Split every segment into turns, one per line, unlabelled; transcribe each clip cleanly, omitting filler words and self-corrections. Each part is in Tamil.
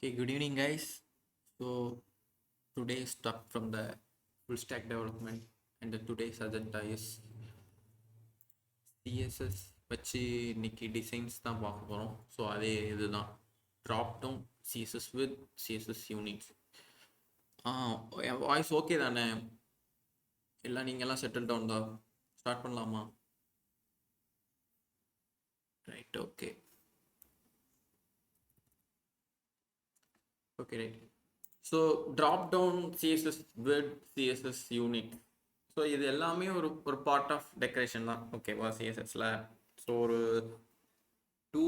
Okay, good evening, guys. So today's talk from the full stack development and today's agenda is CSS வச்சு இன்னைக்கு டிசைன்ஸ் தான் பார்க்க போகிறோம். ஸோ அதே இதுதான் drop down CSS with CSS units. என் வாய்ஸ் ஓகே தானே? எல்லாம் நீங்கள்லாம் செட்டில் டவுன் தான். ஸ்டார்ட் பண்ணலாமா? Right, okay okay right. So drop down CSS with CSS unit. So இது எல்லாமே ஒரு ஒரு பார்ட் ஆஃப் டெக்கரேஷன் தான், ஓகேவா? சிஎஸ்எஸில் ஸோ ஒரு டூ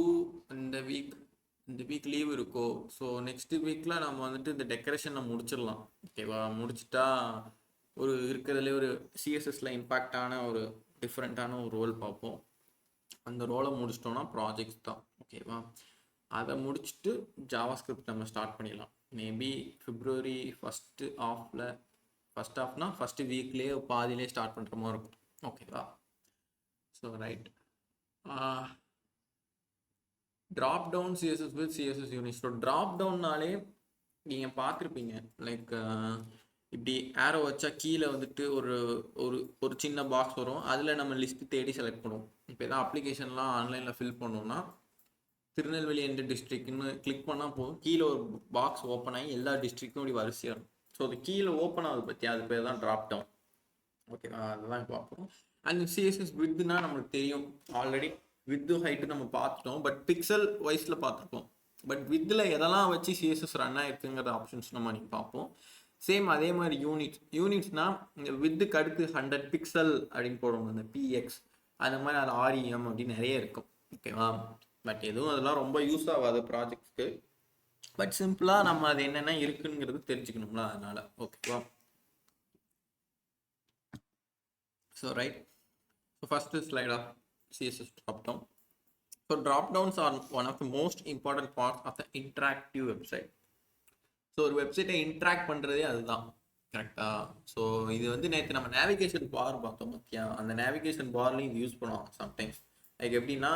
இந்த வீக் லீவ் இருக்கோ, ஸோ நெக்ஸ்ட் வீக்கில் நம்ம வந்துட்டு இந்த டெக்கரேஷனை முடிச்சிடலாம், ஓகேவா? முடிச்சுட்டா ஒரு இருக்கிறதுலே ஒரு சிஎஸ்எஸில் இம்பேக்டான ஒரு டிஃப்ரெண்ட்டான ஒரு ரோல் பார்ப்போம். அந்த ரோலை முடிச்சிட்டோம்னா ப்ராஜெக்ட்ஸ் தான், ஓகேவா? அதை முடிச்சுட்டு ஜாவாஸ்கிரிப்ட் நம்ம ஸ்டார்ட் பண்ணிடலாம். மேபி பிப்ரவரி ஃபஸ்ட் ஹாஃப்னா ஃபஸ்ட்டு வீக்லேயே பாதியிலே ஸ்டார்ட் பண்ணுற மாதிரி இருக்கும், ஓகேவா? So right, drop down CSS with CSS unit. ஸோ ட்ராப் டவுன்னாலே நீங்கள் பார்த்துருப்பீங்க, லைக் இப்படி ஏரோ வச்சா கீழே வந்துட்டு ஒரு ஒரு ஒரு சின்ன பாக்ஸ் வரும். அதில் நம்ம லிஸ்ட்டு தேடி செலக்ட் பண்ணுவோம். இப்போ எதாவது அப்ளிகேஷன்லாம் ஆன்லைனில் ஃபில் பண்ணோம்னா திருநெல்வேலி எந்த டிஸ்ட்ரிக்ட்னு கிளிக் பண்ணால் போதும், கீழே ஒரு பாக்ஸ் ஓப்பன் ஆகி எல்லா டிஸ்ட்ரிக்டும் இப்படி வரிசையாக இருக்கும். ஸோ அது கீழே ஓப்பன் ஆகுது பற்றி, அது பேர் தான் ட்ராப் டவுன், ஓகேவா? அதுதான் பார்ப்போம். அண்ட் சிஎஸ்எஸ் வித்னா நம்மளுக்கு தெரியும் ஆல்ரெடி, வித்து ஹைட்டு நம்ம பார்த்துட்டோம், பட் பிக்சல் வைஸில் பார்த்துருப்போம். பட் வித்தில் எதெல்லாம் வச்சு சிஎஸ்எஸ் ரன் ஆகிருக்குங்கிற ஆப்ஷன்ஸ் நம்ம நீங்கள் பார்ப்போம். சேம் அதே மாதிரி யூனிட்ஸ்னால் இந்த வித்துக்கு அடுத்து 100 பிக்சல் அப்படின்னு போடுவோம், அந்த பிஎக்ஸ், அந்த மாதிரி அது ஆர்இஎம் அப்படின்னு நிறைய இருக்கும், ஓகேவா? பட் எதுவும் அதெல்லாம் ரொம்ப யூஸ் ஆகாது ப்ராஜெக்ட்ஸ்க்கு. பட் சிம்பிளாக நம்ம அது என்னென்ன இருக்குங்கிறது தெரிஞ்சுக்கணும்ல, அதனால, ஓகேவா? So right, so first slide of CSS drop-down. So drop-downs are one of the most important parts of the interactive website. So ஒரு வெப்சைட்டை இன்ட்ராக்ட் பண்ணுறதே அதுதான், கரெக்டா? ஸோ இது வந்து நேற்று நம்ம நேவிகேஷன் பார் பார்த்தோம் பார்த்தியா? அந்த நேவிகேஷன் பார்லையும் இது யூஸ் பண்ணுவாங்க சம்டைம்ஸ். லைக் எப்படின்னா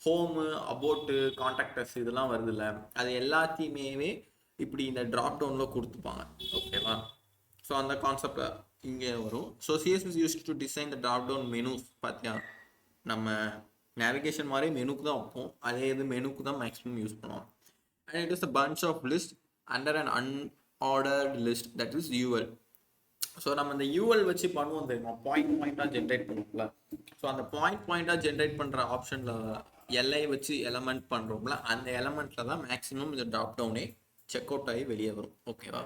ஹோமு, அபோட்டு, கான்டாக்டர்ஸ் இதெல்லாம் வருது இல்லை, அது எல்லாத்தையுமே இப்படி இந்த ட்ராப் டவுனில் கொடுத்துப்பாங்க, ஓகேவா? ஸோ அந்த கான்செப்ட் இங்கே வரும். So CSS use to design the drop down menus. பார்த்தியா, நம்ம நேவிகேஷன் மாதிரி மெனுக்கு தான் வைப்போம், அதே இது மெனுக்கு தான் மேக்ஸிமம் யூஸ் பண்ணுவோம். And it is a bunch of list under an unordered list, that is UL. ஸோ நம்ம இந்த யூஎல் வச்சு பண்ணுவோம் தெரியுமா, பாயிண்டாக ஜென்ரேட் பண்ணுவோம்ல. ஸோ அந்த பாயிண்டாக ஜென்ரேட் பண்ணுற ஆப்ஷனில் எல்ஐ வச்சு எலமெண்ட் பண்ணுறோம்ல, அந்த எலமெண்ட்டில் தான் மேக்ஸிமம் இந்த ட்ராப் டவுனே செக் அவுட் ஆகி வெளியே வரும், ஓகேவா?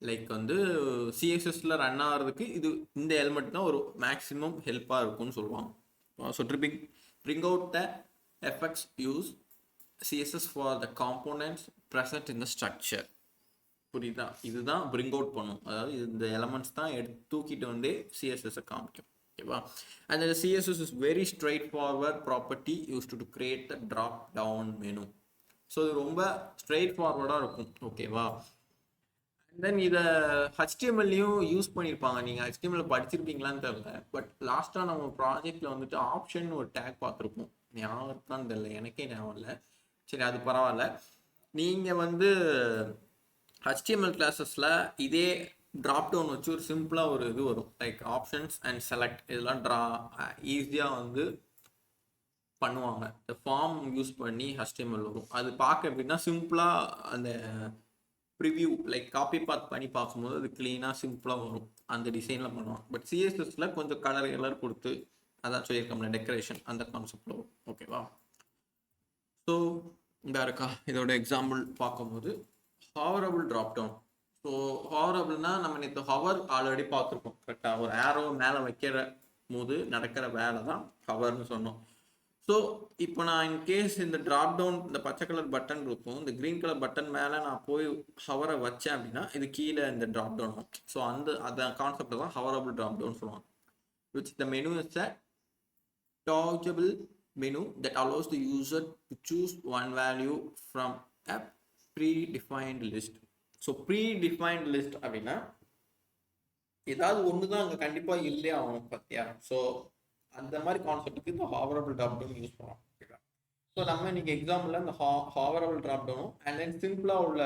லைக் வந்து சிஎஸ்எஸ்ல ரன் ஆகிறதுக்கு இது இந்த எலிமெண்ட் தான் ஒரு மேக்ஸிமம் ஹெல்ப்பாக இருக்கும்னு சொல்லுவாங்க. So bring out the effects use CSS for the components present in the structure. புரியுதா? இதுதான் bring out பண்ணும், அதாவது இந்த எலமெண்ட்ஸ் தான் எடுத்து தூக்கிட்டு வந்து சிஎஸ்எஸ் காமிக்கும், ஓகேவா? and the CSS is very straightforward property used to create the drop down menu. So இது ரொம்ப ஸ்ட்ரெயிட் ஃபார்வர்டாக இருக்கும், ஓகேவா? தென் இதை ஹெச்டிஎம்எல்லையும் யூஸ் பண்ணியிருப்பாங்க. நீங்கள் ஹெச்டிஎம்எல் படிச்சிருப்பீங்களான்னு தெரியல, பட் லாஸ்ட்டாக நம்ம ப்ராஜெக்டில் வந்துட்டு ஆப்ஷன் ஒரு டேக் பார்த்துருப்போம், ஞாபகம் இருக்கான்னு தெரியல, எனக்கே ஞாபகம் இல்லை. சரி, அது பரவாயில்ல. நீங்கள் வந்து ஹெச்டிஎம்எல் கிளாஸஸில் இதே ட்ராப் டவுன் வச்சு ஒரு சிம்பிளாக ஒரு இது வரும், லைக் ஆப்ஷன்ஸ் அண்ட் செலக்ட், இதெல்லாம் ஈஸியாக வந்து பண்ணுவாங்க. இந்த ஃபார்ம் யூஸ் பண்ணி ஹெச்டிஎம்எல் வரும். அது பார்க்க எப்படின்னா சிம்பிளாக அந்த ப்ரிவியூ லைக் காப்பி பாத் பண்ணி பார்க்கும்போது அது க்ளீனாக சிம்பிளாக வரும், அந்த டிசைனில் பண்ணுவாங்க. பட் சிஎஸ்எஸில் கொஞ்சம் கலர் கொடுத்து, அதான் சொல்லியிருக்கோம்ல டெக்கரேஷன், அந்த கான்செப்டில் வரும், ஓகேவா? ஸோ இந்த இருக்கா இதோட எக்ஸாம்பிள் பார்க்கும்போது ஹவரபிள் ட்ராப் டவுன். ஸோ ஹவரபிள்னால் நம்ம நேற்று ஹவர் ஆல்ரெடி பார்த்துருக்கோம், கரெக்டாக? ஒரு ஏரோ மேலே வைக்கிற போது நடக்கிற வேலை தான் ஹவர்னு சொன்னோம். ஸோ இப்போ நான் இன்கேஸ் இந்த ட்ராப் டவுன், இந்த பச்சை கலர் பட்டன் இருக்கும், இந்த க்ரீன் கலர் பட்டன் மேலே நான் போய் ஹவரை வச்சேன் அப்படின்னா இது கீழே இந்த ட்ராப் டவுன் ஆகும். ஸோ அந்த கான்செப்ட் தான் ஹவரபிள் ட்ராப் டவுன் சொல்லுவாங்க. Which the menu is a toggle menu that allows the user to choose one value from a predefined list. So predefined list அப்படின்னா ஏதாவது ஒன்று தான் அங்கே கண்டிப்பாக இல்லையா ஆகணும், பார்த்தியா? ஸோ அந்த மாதிரி கான்செப்ட்டுக்கு இந்த ஹவரபிள் ட்ராப் டவுன் யூஸ் பண்ணுவோம், ஓகேவா? ஸோ நம்ம இன்னைக்கு எக்ஸாம்பிள் இந்த ஹாவரபிள் ட்ராப் டவுனும் அண்ட் தென் சிம்பிளாக உள்ள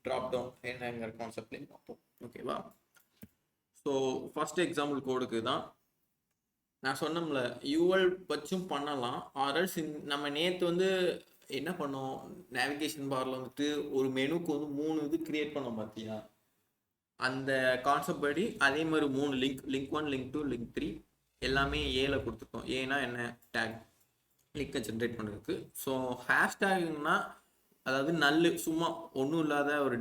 ட்ராப் டவுன் என்னங்கிற கான்செப்ட்லையும் பார்ப்போம். ஓகேவா? ஸோ ஃபர்ஸ்ட் எக்ஸாம்பிள் கோடுக்கு தான் நான் சொன்னோம்ல, யூஎல் வச்சும் பண்ணலாம். ஆர்எல்ஸ் நம்ம நேற்று வந்து என்ன பண்ணோம், நேவிகேஷன் பாரில் வந்துட்டு ஒரு மெனுக்கு வந்து 3 இது கிரியேட் பண்ணோம் பார்த்தியா? அந்த கான்செப்ட் படி அதே மாதிரி 3 லிங்க் 1, லிங்க் 2, லிங்க் 3 எல்லாமே ஏல கொடுத்துருக்கோம். ஏன்னா என்ன, டேக் லிங்கை ஜென்ரேட் பண்ணுறதுக்கு. ஸோ ஹேஷ்டேக்னா அதாவது நல்ல சும்மா ஒன்றும் இல்லாத ஒரு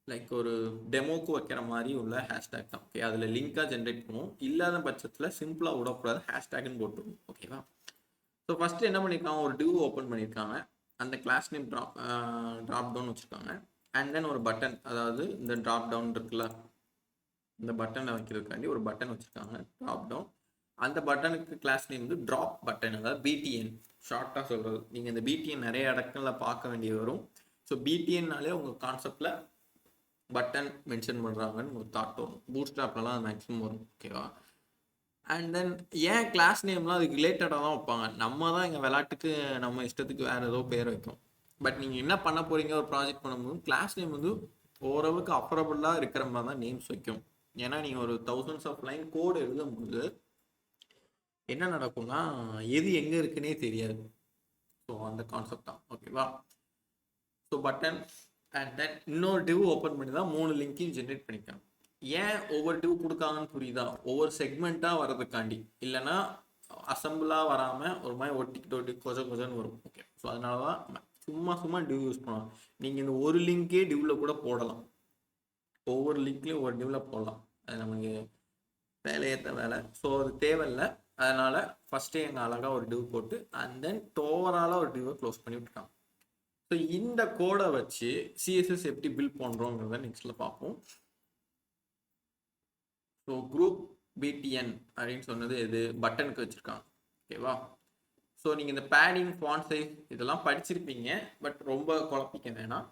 லைக் ஒரு டெமோக்கு வைக்கிற மாதிரி உள்ள ஹேஷ்டேக் தான். ஓகே, அதில் லிங்காக ஜென்ரேட் பண்ணுவோம். இல்லாத பட்சத்தில் சிம்பிளாக விடக்கூடாது, ஹேஷ்டேக்னு போட்டுருவோம். ஓகேவா? ஸோ ஃபஸ்ட்டு என்ன பண்ணியிருக்காங்க, ஒரு டிவ் ஓப்பன் பண்ணியிருக்காங்க. அந்த கிளாஸ் நேம் ட்ராப் டவுன் வச்சுருக்காங்க. அண்ட் தென் ஒரு பட்டன், அதாவது இந்த ட்ராப் டவுன் இருக்குல்ல, இந்த பட்டனை வைக்கிறதுக்காண்டி ஒரு பட்டன் வச்சுருக்காங்க, ட்ராப் டவுன். அந்த பட்டனுக்கு கிளாஸ் நேம் வந்து ட்ராப் பட்டன், அதாவது பிடிஎன் ஷார்ட்டாக சொல்கிறது. நீங்கள் இந்த பிடிஎன் நிறைய இடங்களில் பார்க்க வேண்டிய வரும். ஸோ பிடிஎன்னாலே உங்கள் கான்செப்டில் பட்டன் மென்ஷன் பண்ணுறாங்கன்னு ஒரு தாட் வரும். பூட்ஸ்ட்ராப்லலாம் அது மேக்ஸிமம் வரும். ஓகேவா? அண்ட் தென் ஏன் கிளாஸ் நேம்லாம் அதுக்கு ரிலேட்டடாக தான் வைப்பாங்க. நம்ம தான் எங்கள் விளையாட்டுக்கு நம்ம இஷ்டத்துக்கு வேறு ஏதோ பேர் வைக்கும். பட் நீங்கள் என்ன பண்ண போகிறீங்க ஒரு ப்ராஜெக்ட் பண்ணும்போது கிளாஸ் நேம் வந்து ஓரளவுக்கு அஃபரபுளாக இருக்கிற மாதிரி தான் நேம்ஸ் வைக்கும். ஏன்னா நீங்கள் ஒரு thousands ஆஃப் லைன் கோடு எழுதும்போது என்ன நடக்கும்னா எது எங்கே இருக்குன்னே தெரியாது. ஸோ அந்த கான்செப்ட் தான். ஓகேவா? ஸோ பட்டன் அண்ட் தென் இன்னொரு டிவ் ஓப்பன் பண்ணி தான் 3 லிங்கையும் ஜென்ரேட் பண்ணிக்காங்க. ஏன் ஒவ்வொரு டிவ் கொடுக்காங்கன்னு புரியுதா? ஒவ்வொரு செக்மெண்ட்டாக வர்றதுக்காண்டி, இல்லைன்னா அசம்பிளாக வராமல் ஒரு மாதிரி ஒட்டிக்கிட்டு கொஜன்னு வரும். ஓகே, ஸோ அதனால தான் சும்மா டிவ் யூஸ் பண்ணலாம். நீங்கள் இந்த ஒரு லிங்கே டிவ்வில் கூட போடலாம். ஒவ்வொரு லிங்க்லையும் ஒரு டிவ்வில் போடலாம். அது நமக்கு வேலையேற்ற வேலை. ஸோ அது தேவையில்லை. அதனால் ஃபஸ்ட்டே எங்கள் அழகாக ஒரு டிவ் போட்டு அண்ட் தென் ஓவராலாக ஒரு டிவை க்ளோஸ் பண்ணி விட்டுருக்காங்க. ஸோ இந்த கோடை வச்சு சிஎஸ்எஸ் எப்படி பில்ட் பண்ணுறோங்கிறத நெக்ஸ்ட்டில் பார்ப்போம். ஸோ குரூப் பிடிஎன் அப்படின்னு சொன்னது எது, பட்டனுக்கு வச்சுருக்காங்க. ஓகேவா? ஸோ நீங்கள் இந்த பேடிங், ஃபாண்ட் சைஸ் இதெல்லாம் படிச்சிருப்பீங்க. பட் ரொம்ப குழப்பிக்க வேணாம்.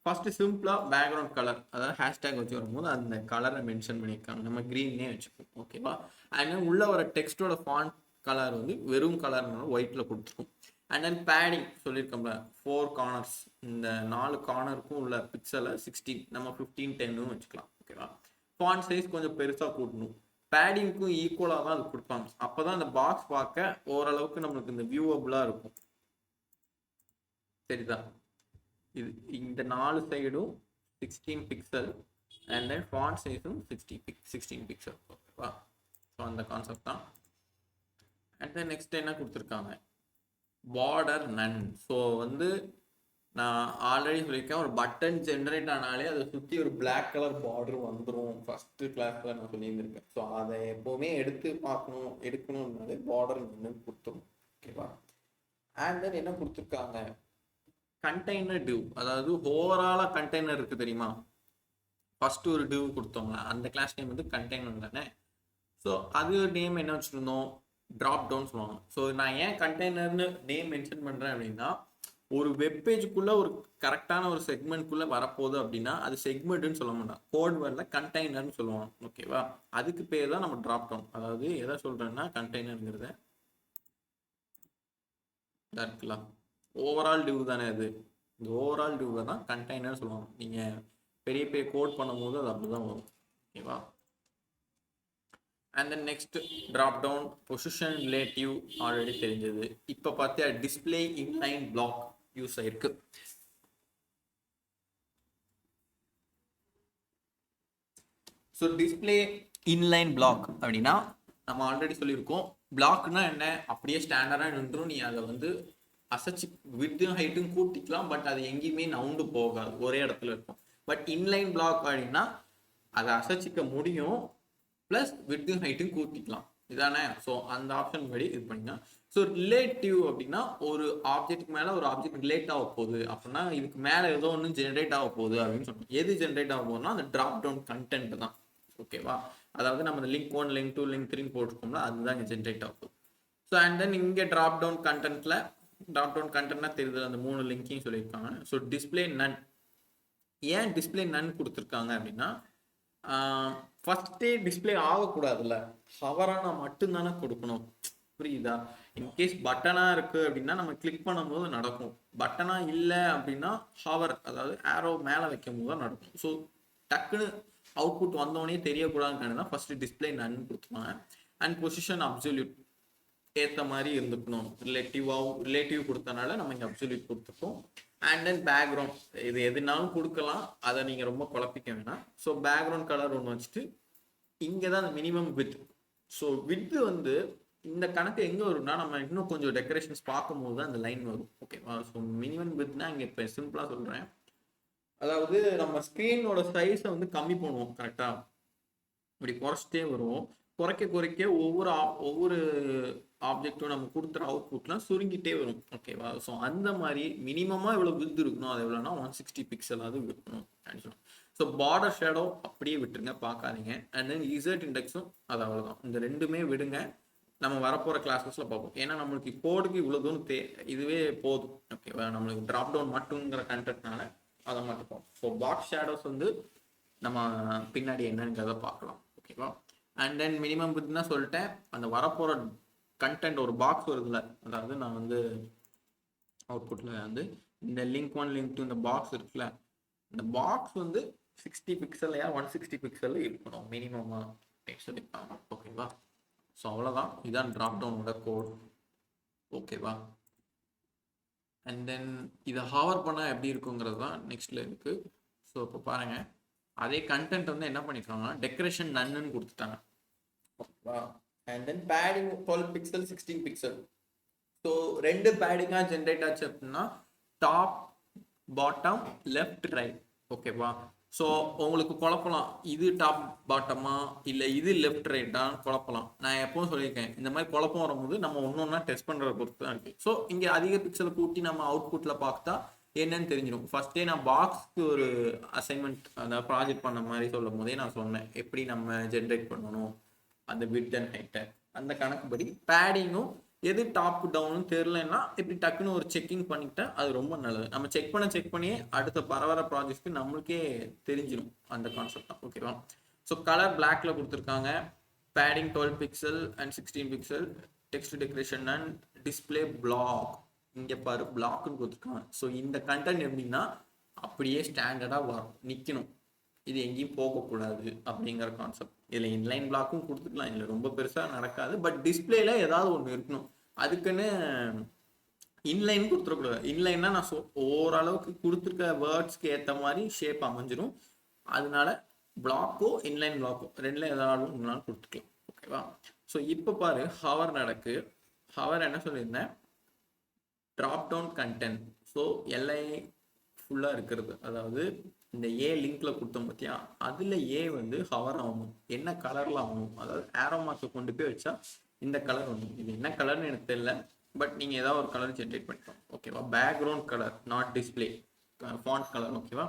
ஃபஸ்ட்டு சிம்பிளாக பேக்ரவுண்ட் கலர், அதாவது ஹேஷ்டேக் வச்சு வரும்போது அந்த கலரை மென்ஷன் பண்ணியிருக்காங்க. நம்ம க்ரீன்னே வச்சுப்போம். ஓகேவா? அண்ட் உள்ளே வர டெக்ஸ்டோட ஃபாண்ட் கலர் வந்து வெறும் கலர்னால ஒயிட்டில் கொடுத்துருக்கும். அண்ட் தென் பேடிங் சொல்லியிருக்கோம்ல, 4 கார்னர்ஸ், இந்த 4 கார்னருக்கும் உள்ள பிக்சலை 16, நம்ம 15, 10 வச்சுக்கலாம். ஓகேவா? ஃபாண்ட் சைஸ் கொஞ்சம் பெருசாக கூட்டணும். பேடிங்க்கும் ஈக்குவலாக தான் அது கொடுப்பாங்க. அப்போ தான் அந்த பாக்ஸ் பார்க்க ஓரளவுக்கு நம்மளுக்கு இந்த வியூவபுளாக இருக்கும். சரிதா? இது இந்த 4 சைடும் 16 பிக்சல் அண்ட் தென் ஃபாண்ட் சைஸும் 16 பிக்சல். ஓகேவா? ஸோ அந்த கான்செப்ட் தான். அண்ட் தென் நெக்ஸ்ட் என்ன கொடுத்துருக்காங்க, பார்டர் நன். ஸோ வந்து நான் ஆல்ரெடி சொல்லியிருக்கேன், ஒரு பட்டன் ஜென்ரேட் ஆனாலே அதை சுற்றி ஒரு பிளாக் கலர் பார்டர் வந்துடும். ஃபஸ்ட்டு கிளாஸில் நான் சொல்லியிருந்திருக்கேன். ஸோ அதை எப்போவுமே எடுக்கணும்னாலே பார்டர் நன்னு கொடுத்துரும். ஓகேவா? அண்ட் தென் என்ன கொடுத்துருக்காங்க, கண்டெய்னர் டிவ், அதாவது ஓவராலாக கண்டெய்னர் இருக்குது தெரியுமா? ஃபஸ்ட்டு ஒரு டிவ் கொடுத்தோம்ல, அந்த கிளாஸ் நேம் வந்து கண்டெய்னர் தானே. ஸோ அது நேம் என்ன வச்சுருந்தோம், ட்ராப் டவுன் சொல்லுவாங்க. ஸோ நான் ஏன் கண்டெய்னர்னு நேம் மென்ஷன் பண்ணுறேன் அப்படின்னா, ஒரு வெப்பேஜுக்குள்ளே ஒரு கரெக்டான ஒரு செக்மெண்ட்குள்ளே வரப்போகுது அப்படின்னா அது செக்மெண்ட்னு சொல்ல மாட்டான், கோட் வேர்டில் கண்டெய்னர்னு சொல்லுவாங்க. ஓகேவா? அதுக்கு பேர் தான் நம்ம ட்ராப் டவுன். அதாவது எதை சொல்கிறேன்னா கண்டெய்னருங்கிறத இருக்கலாம், ஓவரால் டிவ் தானே அது. இந்த ஓவரால் டிவ்வை தான் கண்டெய்னர் சொல்லுவாங்க. நீங்கள் பெரிய பெரிய கோட் பண்ணும்போது அது அப்படி தான் வரும். ஓகேவா? And then next drop down position relative already தெரிஞ்சது. இப்போ பார்த்தியா டிஸ்பிளே இன்லைன் பிளாக் யூஸ் ஆயிருக்கு. ஸோ டிஸ்பிளே இன்லைன் பிளாக் அப்படின்னா நம்ம ஆல்ரெடி சொல்லியிருக்கோம், பிளாக்னா என்ன, அப்படியே ஸ்டாண்டர்டாக நின்றும், நீ அதை வந்து அசைச்சு விட்டும் ஹைட்டும் கூட்டிக்கலாம். பட் அது எங்கேயுமே நவுண்டு போகாது, ஒரே இடத்துல இருக்கும். பட் இன்லைன் பிளாக் அப்படின்னா அதை அசைச்சிக்க முடியும், ப்ளஸ் விட்டும் ஹைட்டும் கூட்டிக்கலாம். இதானே? ஸோ அந்த ஆப்ஷன் படி இது பண்ணிக்கலாம். ஸோ ரிலேட்டிவ் அப்படின்னா ஒரு ஆப்ஜெக்ட்டுக்கு மேலே ஒரு ஆப்ஜெக்ட் ரிலேட் ஆக போகுது அப்படின்னா இதுக்கு மேலே ஏதோ ஒன்று ஜென்ரேட் ஆக போகுது அப்படின்னு சொன்னோம். எது ஜென்ரேட் ஆக போகுதுன்னா அந்த ட்ராப் டவுன் கண்டென்ட் தான். ஓகேவா? அதாவது நம்ம இந்த லிங்க் 1, லிங்க் 2, லிங்க் 3 போட்டிருக்கோம்ல, அதுதான் இங்கே ஜென்ரேட் ஆகும். ஸோ அண்ட் தென் இங்கே ட்ராப் டவுன் கண்டென்ட்னா தெரியுது, அந்த 3 லிங்கையும் சொல்லியிருக்காங்க. ஸோ டிஸ்பிளே நன். ஏன் டிஸ்பிளே நன் கொடுத்துருக்காங்க அப்படின்னா, ஃபஸ்ட்டே டிஸ்பிளே ஆகக்கூடாதுல்ல, ஹவரானா மட்டும்தானே கொடுக்கணும். புரியுதா? இன்கேஸ் பட்டனா இருக்கு அப்படின்னா நம்ம கிளிக் பண்ணும்போது நடக்கும். பட்டனா இல்லை அப்படின்னா ஹவர், அதாவது ஆரோ மேலே வைக்கும் போது தான் நடக்கும். ஸோ டக்குன்னு அவுட்புட் வந்தோடனே தெரியக்கூடாதுன்னு தான் ஃபர்ஸ்ட் டிஸ்பிளே நன்னு கொடுத்துருவாங்க. அண்ட் பொசிஷன் அப்சல்யூட் ஏற்ற மாதிரி இருந்துக்கணும். ரிலேட்டிவ் கொடுத்தனால நம்ம இங்கே அப்சல்யூட் கொடுத்துருக்கோம். அண்ட் தென் பேக்ரவுண்ட் இது எதுனாலும் கொடுக்கலாம், அதை நீங்கள் ரொம்ப குழப்பிக்க வேணாம். ஸோ பேக்ரவுண்ட் கலர் ஒன்று வச்சுட்டு இங்கே தான் மினிமம் வித். ஸோ வித்து வந்து இந்த கணக்கு எங்கே வரும்னா நம்ம இன்னும் கொஞ்சம் டெக்கரேஷன்ஸ் பார்க்கும்போது தான் அந்த லைன் வரும். ஓகேவா? ஸோ மினிமம் வித்னா இங்கே இப்போ சிம்பிளாக சொல்கிறேன். அதாவது நம்ம ஸ்க்ரீனோட சைஸை வந்து கம்மி பண்ணுவோம் கரெக்டாக, இப்படி குறைச்சிட்டே வருவோம். குறைக்க ஒவ்வொரு ஆப்ஜெக்டும் நம்ம கொடுத்துற அவுட்புட்லாம் சுருங்கிட்டே வரும். ஓகேவா? ஸோ அந்த மாதிரி மினிமமாக எவ்வளோ வித் இருக்கணும், அது எவ்வளோனா 160 பிக்சலாவது இருக்கணும் ஆக்சுவலாக. ஸோ பார்டர் ஷேடோ அப்படியே விட்டுருங்க, பார்க்காதீங்க. அண்ட் தென் இசட் இண்டெக்ஸும் அது அவ்வளோதான். இந்த ரெண்டுமே விடுங்க, நம்ம வரப்போகிற கிளாஸஸில் பார்ப்போம். ஏன்னா நம்மளுக்கு கோடுக்கு இவ்வளோ தூரம் இதுவே போதும். ஓகேவா? நம்மளுக்கு ட்ராப் டவுன் மட்டுங்கிற கண்டென்ட்னால அதை மட்டும் பார்ப்போம். ஸோ பாக்ஸ் ஷேடோஸ் வந்து நம்ம பின்னாடி என்னங்கிறத பார்க்கலாம். ஓகேவா? அண்ட் தென் மினிமம் வித்னா சொல்லிட்டேன். அந்த வரப்போகிற கண்டென்ட் ஒரு பாக்ஸ் வருதுல்ல, அதாவது நான் வந்து அவுட்புட்டில் வந்து இந்த லிங்க் 1 லிங்க் 2 இந்த பாக்ஸ் இருக்குல்ல, இந்த பாக்ஸ் வந்து 60 பிக்சல்லையா 160 பிக்சல் இருக்கணும் மினிமமாக அப்படின்னு சொல்லியிருப்பாங்க. ஓகேவா? ஸோ அவ்வளோதான், இதுதான் ட்ராப் டவுனோட கோட். ஓகேவா? அண்ட் தென் இதை ஹவர் பண்ணால் எப்படி இருக்குங்கிறது தான் நெக்ஸ்ட்டில் இருக்குது. ஸோ இப்போ பாருங்கள், அதே கண்டென்ட் வந்து என்ன பண்ணியிருக்காங்கன்னா டெக்கரேஷன் நன்னு கொடுத்துட்டாங்க. ஓகேவா? And then padding 12 pixel 16 pixel. So ரெண்டு பேடிங்காக ஜென்ரேட் ஆச்சு அப்படின்னா டாப் பாட்டம் லெஃப்ட் ரைட். ஓகேவா? ஸோ உங்களுக்கு குழப்பலாம், இது டாப் பாட்டமா இல்லை இது லெஃப்ட் ரைட்டான்னு குழப்பலாம். நான் எப்பவும் சொல்லியிருக்கேன், இந்த மாதிரி குழப்பம் வரும்போது நம்ம ஒன்றா டெஸ்ட் பண்ணுறத பொறுத்து தான் இருக்குது. ஸோ இங்கே அதிக பிக்சலை கூட்டி நம்ம அவுட்புட்டில் பார்த்தா என்னன்னு தெரிஞ்சிடும். ஃபர்ஸ்டே நான் பாக்ஸ்க்கு ஒரு அசைன்மெண்ட் அந்த ப்ராஜெக்ட் பண்ண மாதிரி சொல்லும் போதே நான் சொன்னேன் எப்படி நம்ம ஜென்ரேட் பண்ணணும் அந்த விட் அண்ட் ஹைட்டை. அந்த கணக்குப்படி பேடிங்கும் எது டாப் டவுன்னு தெரிலன்னா இப்படி டக்குன்னு ஒரு செக்கிங் பண்ணிக்கிட்டா அது ரொம்ப நல்லது. நம்ம செக் பண்ணியே அடுத்த பரவர ப்ராஜெக்ட்க்கு நம்மளுக்கே தெரிஞ்சிடும் அந்த கான்செப்ட் தான். ஓகேவா? ஸோ கலர் பிளாக்ல கொடுத்துருக்காங்க. Padding 12 pixel and 16 pixel. Text decoration and display block, இங்கே பாரு பிளாக்னு கொடுத்துருக்காங்க. ஸோ இந்த கண்டென்ட் எப்படின்னா அப்படியே ஸ்டாண்டர்டாக வரும், நிற்கணும், இது எங்கேயும் போகக்கூடாது அப்படிங்கிற கான்செப்ட். இதில் இன்லைன் பிளாக்கும் கொடுத்துக்கலாம், இதில் ரொம்ப பெருசாக நடக்காது. பட் டிஸ்பிளேல ஏதாவது ஒன்று இருக்கணும், அதுக்குன்னு இன்லைன் கொடுத்துடக்கூடாது. இன்லைன்னா நான் ஓரளவுக்கு கொடுத்துருக்க வேர்ட்ஸ்க்கு ஏற்ற மாதிரி ஷேப் அமைஞ்சிடும். அதனால பிளாக்கோ இன்லைன் பிளாக்கோ ரெண்டுல ஏதாவது ஒன்று கொடுத்துக்கலாம். ஓகேவா? ஸோ இப்போ பாரு ஹவர் நடக்கு. ஹவர் என்ன சொல்லியிருந்தேன், drop down content. So LI ஃபுல்லாக இருக்கிறது, அதாவது இந்த ஏ லிங்க்ல கொடுத்தோம் பார்த்தியா, அதில் ஏ வந்து ஹவர் ஆகணும். என்ன கலரில் ஆகணும், அதாவது ஏரோ மார்க்கை கொண்டு போய் வச்சா இந்த கலர் ஒன்று. இது என்ன கலர்னு எனக்கு தெரியல, பட் நீங்கள் ஏதாவது ஒரு கலர் ஜென்ரேட் பண்ணிக்கலாம். ஓகேவா? Background colour not display font colour. ஓகேவா?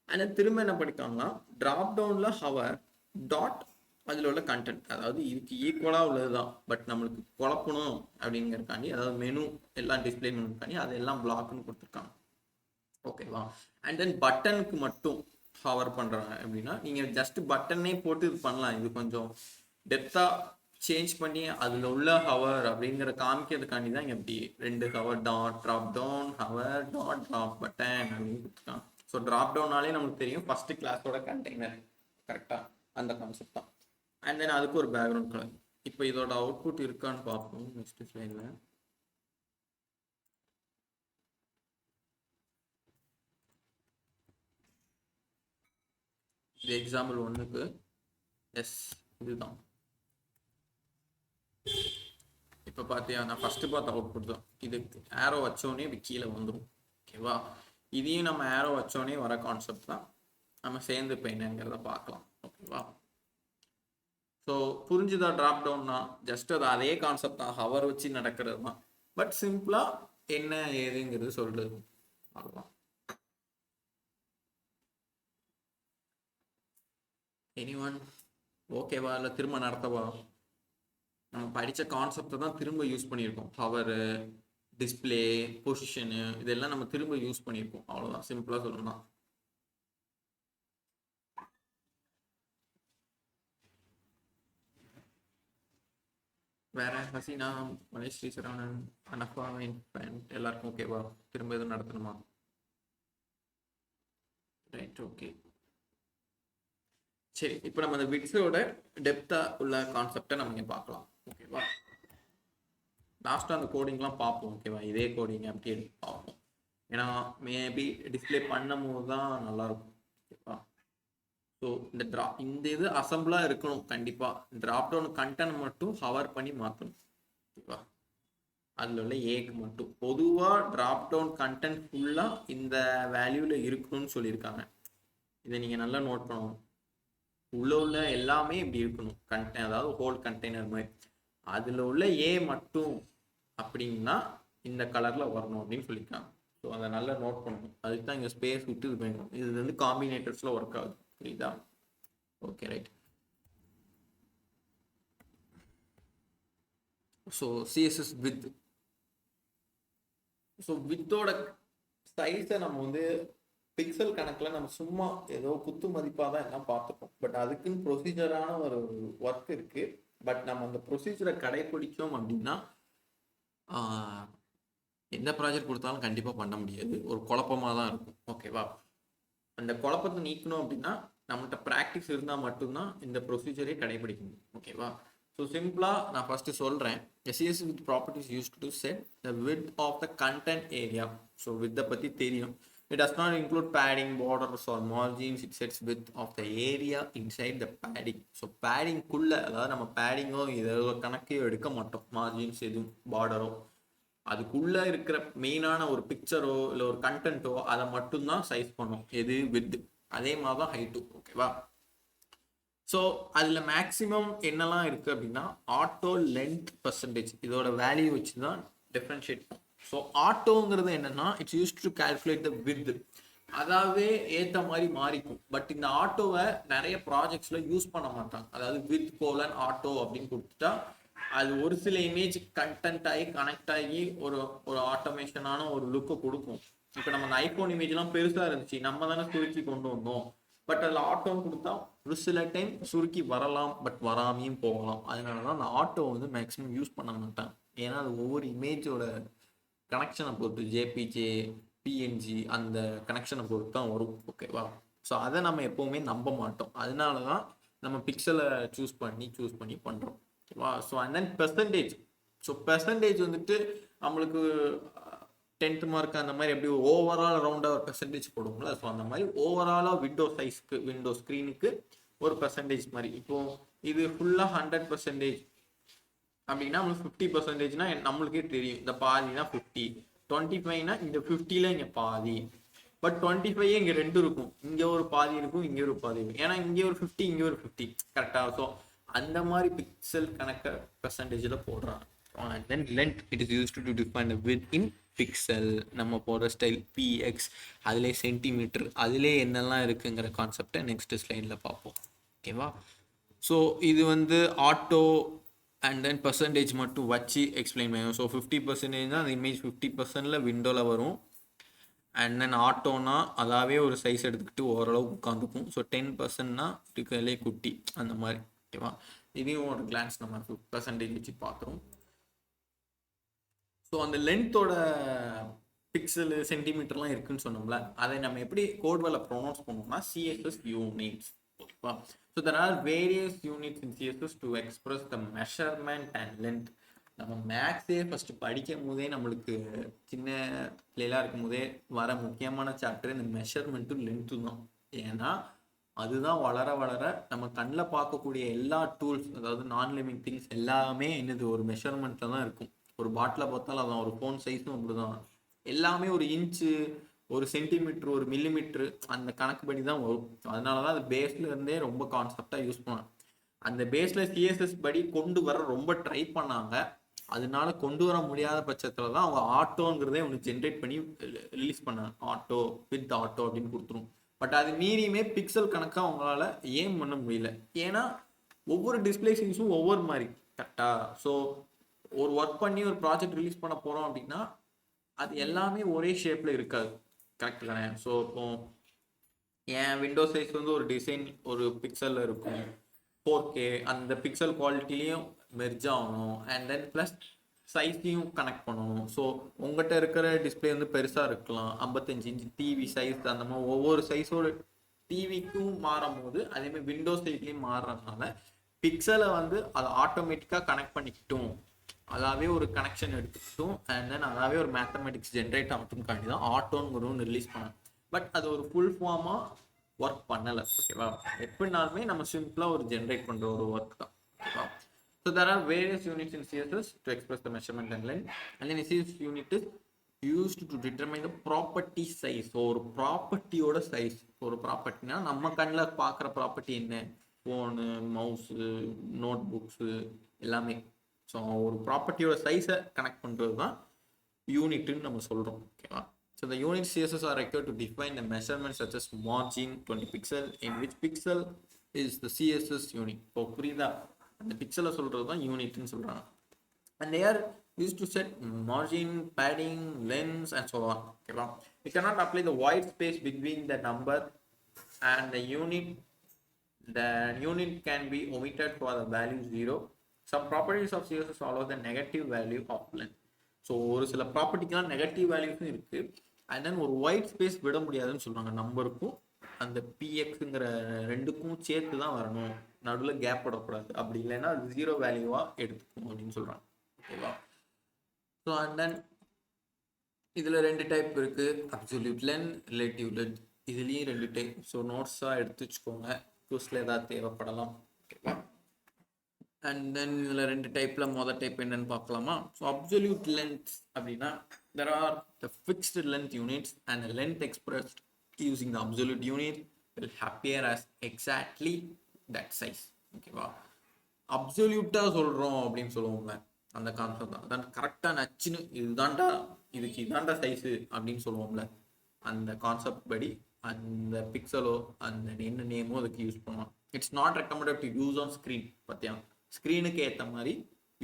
ஆனால் திரும்ப என்ன பண்ணிட்டாங்கன்னா ட்ராப் டவுனில் ஹவர் டாட் அதில் உள்ள கண்டென்ட், அதாவது இதுக்கு ஈக்குவலாக உள்ளது தான், பட் நம்மளுக்கு குழப்பணும் அப்படிங்கிறக்காண்டி, அதாவது மெனு எல்லாம் டிஸ்பிளே மெனுக்காண்டி அதெல்லாம் பிளாக்னு கொடுத்துருக்காங்க. ஓகேவா? அண்ட் தென் பட்டனுக்கு மட்டும் ஹவர் பண்ணுறாங்க அப்படின்னா நீங்கள் ஜஸ்ட் பட்டனே போட்டு இது பண்ணலாம். இது கொஞ்சம் டெப்த்தாக சேஞ்ச் பண்ணி அதில் உள்ள ஹவர் அப்படிங்கிற காமிக்கிறதுக்காண்டி தான் இங்கே எப்படி 2 hover dot drop down hover dot drop button அப்படின்னு கொடுத்துருக்காங்க. ஸோ ட்ராப் டவுனாலே நமக்கு தெரியும் ஃபர்ஸ்ட் கிளாஸோட கண்டெய்னர் கரெக்டாக அந்த கான்செப்ட் தான். அண்ட் தென் அதுக்கு ஒரு பேக்ரவுண்ட் கலர். இப்போ இதோட அவுட்புட் இருக்கான்னு பார்ப்போம் நெக்ஸ்ட் ஸ்லைடில். இது எக்ஸாம்பிள் 1க்கு எஸ் இதுதான். இப்போ பார்த்தியா, நான் ஃபஸ்ட்டு பார்த்த அவுட்புட் தான் இது. ஏரோ வச்சோடனே இப்படி கீழே வந்துடும். ஓகேவா? இதையும் நம்ம ஏரோ வச்சோடனே வர கான்செப்ட் தான். நம்ம சேர்ந்து இப்போ என்னங்கிறத பார்க்கலாம். ஓகேவா? ஸோ புரிஞ்சுதா? ட்ராப் டவுன்னா ஜஸ்ட் அது அதே கான்செப்ட் தான், ஹவர் வச்சு நடக்கிறது தான். பட் சிம்பிளாக என்ன ஏதுங்கிறது சொல்றது அவ்வளோதான். எனிவன் ஓகேவா? இல்லை திரும்ப நடத்தவா? நம்ம படித்த கான்செப்டை தான் திரும்ப யூஸ் பண்ணியிருக்கோம். ஹவரு, டிஸ்பிளே, பொசிஷனு இதெல்லாம் நம்ம திரும்ப யூஸ் பண்ணியிருக்கோம். அவ்வளோதான், சிம்பிளாக சொல்லணும்னா. வேற ஹசீனா, மலேஷ் ஸ்ரீசரவணன், அனஃபா எல்லாருக்கும் ஓகேவா? திரும்ப எதுவும் நடத்தணுமா? Right, okay. சரி, இப்போ நம்ம அந்த விட்ஸோட டெப்தா உள்ள கான்செப்டை நம்ம இங்கே பார்க்கலாம். ஓகேவா? லாஸ்ட்டாக அந்த கோடிங்லாம் பார்ப்போம். ஓகேவா? இதே கோடிங் அப்படி எடுத்து பார்ப்போம். ஏன்னா மேபி டிஸ்பிளே பண்ணும் போது தான் நல்லாயிருக்கும். ஓகேவா? ஸோ இந்த இது அசம்பிளாக இருக்கணும். கண்டிப்பாக ட்ராப் டவுன் கண்டென்ட் மட்டும் ஹவர் பண்ணி மாற்றணும். ஓகேவா? அதில் உள்ள ஏக்கு மட்டும் பொதுவாக ட்ராப் டவுன் கண்டென்ட் ஃபுல்லாக இந்த வேல்யூவில் இருக்கணும்னு சொல்லியிருக்காங்க. இதை நீங்கள் நல்லா நோட் பண்ணணும். உள்ள எல்லாமே இப்படி இருக்கணும். அதாவது ஹோல் கண்டெய்னர் மாதிரி அதில் உள்ள ஏ மட்டும் அப்படின்னா இந்த கலரில் வரணும் அப்படின்னு சொல்லியிருக்காங்க. ஸோ அதை நல்லா நோட் பண்ணணும். அதுக்கு தான் இங்கே ஸ்பேஸ் விட்டு இது பண்ணணும். இது வந்து காம்பினேட்டர்ஸில் ஒர்க் ஆகுது. புரியுதா? Okay, right. So CSS width. So வித்தோட சைஸை நம்ம வந்து பிக்சல் கணக்கில் நம்ம சும்மா ஏதோ குத்து மதிப்பாக தான் எல்லாம் பார்த்துப்போம். பட் அதுக்குன்னு ப்ரொசீஜரான ஒரு ஒர்க் இருக்குது. பட் நம்ம அந்த ப்ரொசீஜரை கடைப்பிடிச்சோம் அப்படின்னா எந்த ப்ராஜெக்ட் கொடுத்தாலும் கண்டிப்பாக பண்ண முடியாது. ஒரு குழப்பமாக தான் இருக்கும். ஓகேவா? அந்த குழப்பத்தை நீக்கணும் அப்படின்னா நம்மகிட்ட ப்ராக்டிஸ் இருந்தால் மட்டும்தான் இந்த ப்ரொசீஜரே கடைபிடிக்கணும். ஓகேவா? ஸோ சிம்பிளாக நான் ஃபஸ்ட்டு சொல்கிறேன். SES with properties used to set the width of the content area. So வித்தை பற்றி தெரியும். It does not include padding, borders or margins. It sets width of the area inside the padding. So பேடிங்குள்ளே, அதாவது நம்ம பேடிங்கோ இதோ கணக்கையோ எடுக்க மாட்டோம். மார்ஜின்ஸ் எதுவும் பார்டரோ அதுக்குள்ளே இருக்கிற மெயினான ஒரு பிக்சரோ இல்லை ஒரு கண்டென்ட்டோ அதை மட்டும்தான் சைஸ் பண்ணும். எது? வித். அதே மாதிரி தான் ஹைட்டு. ஓகேவா? ஸோ அதில் மேக்ஸிமம் என்னெல்லாம் இருக்குது அப்படின்னா ஆட்டோ லென்த் பர்சன்டேஜ் இதோட வேல்யூ வச்சு தான் டிஃப்ரென்ஷியேட். ஸோ ஆட்டோங்கிறது என்னன்னா it's use to calculate the with. அதாவது ஏற்ற மாதிரி மாறிக்கும். பட் இந்த ஆட்டோவை நிறைய ப்ராஜெக்ட்ஸில் யூஸ் பண்ண மாட்டாங்க. அதாவது வித் கோலன் ஆட்டோ அப்படின்னு கொடுத்துட்டா அது ஒரு சில இமேஜ் கண்டென்ட் ஆகி கனெக்ட் ஆகி ஒரு ஒரு ஆட்டோமேஷனான ஒரு லுக்கை கொடுக்கும். இப்போ நம்ம அந்த ஐஃபோன் இமேஜ்லாம் பெருசாக இருந்துச்சு, நம்ம தானே சுருக்கி கொண்டு வந்தோம். பட் அதில் ஆட்டோன்னு கொடுத்தா ஒரு சில டைம் சுருக்கி வரலாம், பட் வராமையும் போகலாம். அதனால தான் அந்த ஆட்டோ வந்து மேக்ஸிமம் யூஸ் பண்ண மாட்டேன். ஏன்னா அது ஒவ்வொரு இமேஜோட கனெக்ஷனை பொறுத்து, ஜேபிஜே, பிஎன்ஜி அந்த கனெக்ஷனை பொறுத்து தான் வரும். ஓகேவா? ஸோ அதை நம்ம எப்போவுமே நம்ப மாட்டோம். அதனால தான் நம்ம பிக்சலை சூஸ் பண்ணி பண்ணுறோம். ஓகேவா? So and then percentage. So percentage வந்துட்டு நம்மளுக்கு 10th மார்க் அந்த மாதிரி எப்படி ஓவரால் ரவுண்டாக ஒரு பெர்சன்டேஜ் போடுவோம்ல. ஸோ அந்த மாதிரி ஓவராலாக விண்டோ சைஸ்க்கு, விண்டோ ஸ்க்ரீனுக்கு ஒரு பெர்சன்டேஜ் மாதிரி. இப்போ இது ஃபுல்லாக 100% அப்படின்னா நம்மளுக்கு 50%னா நம்மளுக்கே தெரியும். இந்த பாதினா 50, 25னா இந்த 50ல இங்கே பாதி. பட் 25 இங்கே 2 இருக்கும். இங்கே ஒரு பாதி இருக்கும், இங்கே ஒரு பாதி இருக்கும். ஏன்னா இங்கே ஒரு 50, இங்கே ஒரு 50. கரெக்டாக? ஸோ அந்த மாதிரி பிக்சல் கணக்க பெர்சன்டேஜில் போடுறாங்க. And then length, it is used to define the width in pixel. நம்ம போடுற ஸ்டைல் px, அதிலே சென்டிமீட்டர், அதிலே என்னெல்லாம் இருக்குங்கிற கான்செப்டை நெக்ஸ்ட் ஸ்லைடில் பார்ப்போம். ஓகேவா? ஸோ இது வந்து ஆட்டோ அண்ட் தென் பர்சன்டேஜ் மட்டும் வச்சு எக்ஸ்பிளைன் பண்ணுவோம். ஸோ 50% தான் அந்த இமேஜ் 50%ல் விண்டோவில் வரும். அண்ட் தென் ஆட்டோனா அதாவே ஒரு சைஸ் எடுத்துக்கிட்டு ஓரளவு உட்காந்துக்கும். ஸோ 10%னா இருக்கிறதுலே குட்டி அந்த மாதிரி. ஓகேவா? இதையும் ஒரு கிளான்ஸ் நம்ம 50% வச்சு பார்க்குறோம். ஸோ அந்த லென்த்தோட பிக்சலு சென்டிமீட்டர்லாம் இருக்குன்னு சொன்னோம்ல, அதை நம்ம எப்படி கோட்வேல ப்ரொனவுன்ஸ் பண்ணுவோம்னா CSS யூனிட்ஸ். ஓகேவா? So there are various units in CSS to express the measurement and length. நம்ம மேக்ஸே ஃபஸ்ட்டு படிக்கும் போதே நம்மளுக்கு சின்ன பிள்ளைலாம் இருக்கும் போதே வர முக்கியமான சாப்டர் இந்த மெஷர்மெண்ட்டும் லென்த்தும் தான். ஏன்னா அதுதான் வளர வளர நம்ம கண்ணில் பார்க்கக்கூடிய எல்லா டூல்ஸ், அதாவது நான் லிவிங் திங்ஸ் எல்லாமே என்னது ஒரு மெஷர்மெண்ட்டில் தான் இருக்கும். ஒரு பாட்டிலை பார்த்தாலும் அதான், ஒரு ஃபோன் சைஸும் அப்படிதான். எல்லாமே ஒரு இன்ச்சு, ஒரு சென்டிமீட்ரு, ஒரு மில்லிமீட்ரு அந்த கணக்கு படி தான் வரும். அதனால தான் அது பேஸ்ல இருந்தே ரொம்ப கான்செப்டாக யூஸ் பண்ணாங்க. அந்த பேஸில் சிஎஸ்எஸ் படி கொண்டு வர ரொம்ப ட்ரை பண்ணாங்க. அதனால கொண்டு வர முடியாத பட்சத்தில் தான் அவங்க ஆட்டோங்கிறதே ஒன்று ஜென்ரேட் பண்ணி ரிலீஸ் பண்ணாங்க. ஆட்டோ வித் ஆட்டோ அப்படின்னு கொடுத்துரும். பட் அது மீறியுமே பிக்சல் கணக்காக அவங்களால ஏம் பண்ண முடியல. ஏன்னா ஒவ்வொரு டிஸ்பிளே சைஸும் ஒவ்வொரு மாதிரி. கரெக்டாக? ஸோ ஒரு ஒர்க் பண்ணி ஒரு ப்ராஜெக்ட் ரிலீஸ் பண்ண போகிறோம் அப்படின்னா அது எல்லாமே ஒரே ஷேப்பில் இருக்காது. கரெக்ட் தானே? ஸோ இப்போ என் விண்டோ சைஸ் வந்து ஒரு டிசைன் ஒரு பிக்சலில் இருக்கும், 4K அந்த பிக்சல் குவாலிட்டிலையும் மெர்ஜ் ஆகணும் அண்ட் தென் ப்ளஸ் சைஸையும் கனெக்ட் பண்ணணும். ஸோ உங்கள்கிட்ட இருக்கிற டிஸ்பிளே வந்து பெருசாக இருக்கலாம், 55 இன்ச் டிவி சைஸ், அந்த மாதிரி ஒவ்வொரு சைஸோட டிவிக்கும் மாறும் போது அதேமாதிரி விண்டோஸ் சைட்லேயும் மாறுறதுனால பிக்சலை வந்து அதை ஆட்டோமேட்டிக்காக கனெக்ட் பண்ணிக்கிட்டும், அதாவே ஒரு கனெக்ஷன் எடுத்துக்கிட்டும் அண்ட் தென் அதாவே ஒரு மேத்தமெட்டிக்ஸ் ஜென்ரேட் ஆகட்டும்காண்டி தான் ஆட்டோன்னு ஒன்று ரிலீஸ் பண்ணோம். பட் அது ஒரு ஃபுல் ஃபார்மாக ஒர்க் பண்ணலை. ஓகேவா, எப்படினாலுமே நம்ம சிம்பிளாக ஒரு ஜென்ரேட் பண்ணுற ஒரு ஒர்க் தான். ஓகேவா. So there are various units in CSS to express the measurement and length, and then this unit is used to determine the property size. So ஒரு ப்ராப்பர்ட்டியோட சைஸ், ஒரு ப்ராப்பர்ட்டினா நம்ம கண்ணில் பார்க்குற ப்ராப்பர்ட்டி என்ன, ஃபோனு, மவுஸு, நோட் புக்ஸு எல்லாமே. ஸோ ஒரு ப்ராப்பர்ட்டியோட சைஸை கனெக்ட் பண்ணுறது தான் யூனிட்டுன்னு நம்ம சொல்கிறோம். ஓகேவா. So the unit CSS are required to define the measurements such as margin 20 pixel, in which pixel is the CSS unit. இப்போ புரியுதா, அந்த பிக்சலை சொல்கிறது தான் யூனிட்னு சொல்கிறாங்க. And they are used to set margin, padding, length and so on. ஓகேவா. We cannot apply the white space between the number and the unit. The unit can be omitted for the value 0. Some properties of CSS follow the negative value of length. So ஒரு சில ப்ராப்பர்ட்டிக்கெலாம் நெகட்டிவ் வேல்யூஸும் இருக்குது. அண்ட் தென் ஒரு ஒயிட் ஸ்பேஸ் விட முடியாதுன்னு சொல்கிறாங்க. நம்பருக்கும் அந்த பிஎக்ஸுங்கிற ரெண்டுக்கும் சேர்த்து தான் வரணும், நடுவில் கேப் விடக்கூடாது, அப்படி இல்லைன்னா அது 0 வேல்யூவாக எடுத்துக்கணும் அப்படின்னு சொல்கிறாங்க. ஓகேவா. ஸோ அண்ட் தென் இதில் 2 டைப் இருக்குது, அப்சல்யூட் லென்த், ரிலேட்டிவ் லென்த். இதுலேயும் 2 டைப். ஸோ நோட்ஸாக எடுத்து வச்சுக்கோங்க, குவிஸில் ஏதாவது தேவைப்படலாம். ஓகேவா. அண்ட் தென் இதில் 2 டைப்பில் மொதல் டைப் என்னன்னு பார்க்கலாமா. ஸோ அப்சல்யூட் லென்த் அப்படின்னா there are the fixed length units and the length expressed using the absolute unit will appear as exactly that size. ஓகேவா. அப்சல்யூட்டாக சொல்கிறோம் அப்படின்னு சொல்லுவோம்ல, அந்த கான்செப்ட் தான். அதான் கரெக்டாக நச்சுன்னு இதுதான்டா, இதுக்கு இதான்டா சைஸு அப்படின்னு சொல்லுவோம்ல, அந்த கான்செப்ட் படி அந்த பிக்சலோ அந்த என்ன நேமோ அதுக்கு யூஸ் பண்ணலாம். It's not recommended to use on screen. பார்த்தியா, ஸ்க்ரீனுக்கு ஏற்ற மாதிரி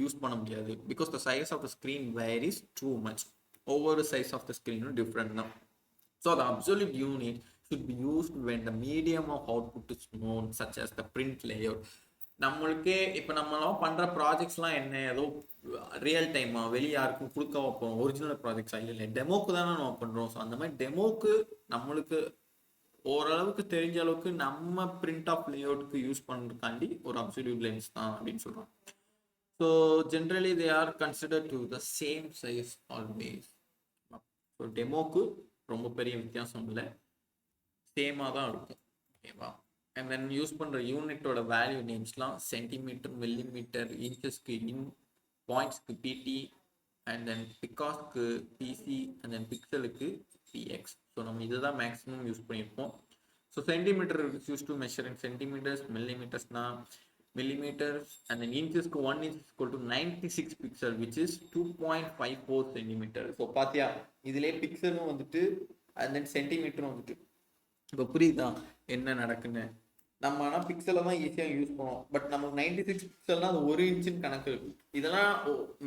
யூஸ் பண்ண முடியாது, because the size of the screen varies too much. ஒவ்வொரு சைஸ் ஆஃப் த ஸ்க்ரீனும் டிஃப்ரெண்ட் தான். So the absolute unit should be used when the medium of output is known, such as the print layout. நம்மளுக்கே இப்போ நம்மளாம் பண்ணுற ப்ராஜெக்ட்ஸ்லாம் என்ன, ஏதோ ரியல் டைமாக வெளியே யாருக்கும் கொடுக்க வைப்போம், ஒரிஜினல் ப்ராஜெக்ட்ஸாக இல்லை டெமோக்கு தானே நம்ம பண்ணுறோம். ஸோ அந்த மாதிரி டெமோக்கு நம்மளுக்கு ஓரளவுக்கு தெரிஞ்ச அளவுக்கு நம்ம பிரிண்ட் ஆஃப் லேஅவுட்க்கு யூஸ் பண்ணுறதுக்காண்டி ஒரு அப்சல்யூட் லென்ஸ் தான் அப்படின்னு சொல்கிறோம். So generally they are considered to the same size always. So டெமோக்கு ரொம்ப பெரிய வித்தியாசம் இல்லை, சேமாக தான் இருக்கும். ஓகேவா. அண்ட் தென் யூஸ் பண்ணுற யூனிட்டோட வேல்யூ நேம்ஸ்லாம் சென்டிமீட்டர், மில்லிமீட்டர், இன்ச்சஸ்க்கு இன், பாயிண்ட்ஸ்க்கு பிடி, அண்ட் தென் பிகாஸ்க்கு பிசி, அண்ட் தென் பிக்சலுக்கு பிஎக்ஸ். ஸோ நம்ம இதை தான் மேக்ஸிமம் யூஸ் பண்ணியிருப்போம். So centimetre is use to measure in centimetres, மில்லிமீட்டர்ஸ்னா millimeters, and then inches ku 1 inch is equal to 96 pixel, which is 2.54 centimeter. So பாத்தியா, இதிலே பிக்சலும் வந்துட்டு and then சென்டிமீட்டரும் வந்துட்டு. இப்போ புரியுதா என்ன நடக்குன்னு. நம்ம ஆனால் பிக்சலை தான் ஈஸியாக யூஸ் பண்ணுவோம், பட் நமக்கு 96 பிக்சல்னால் அது 1 இன்ச்சுன்னு கணக்கு இருக்கு. இதெல்லாம்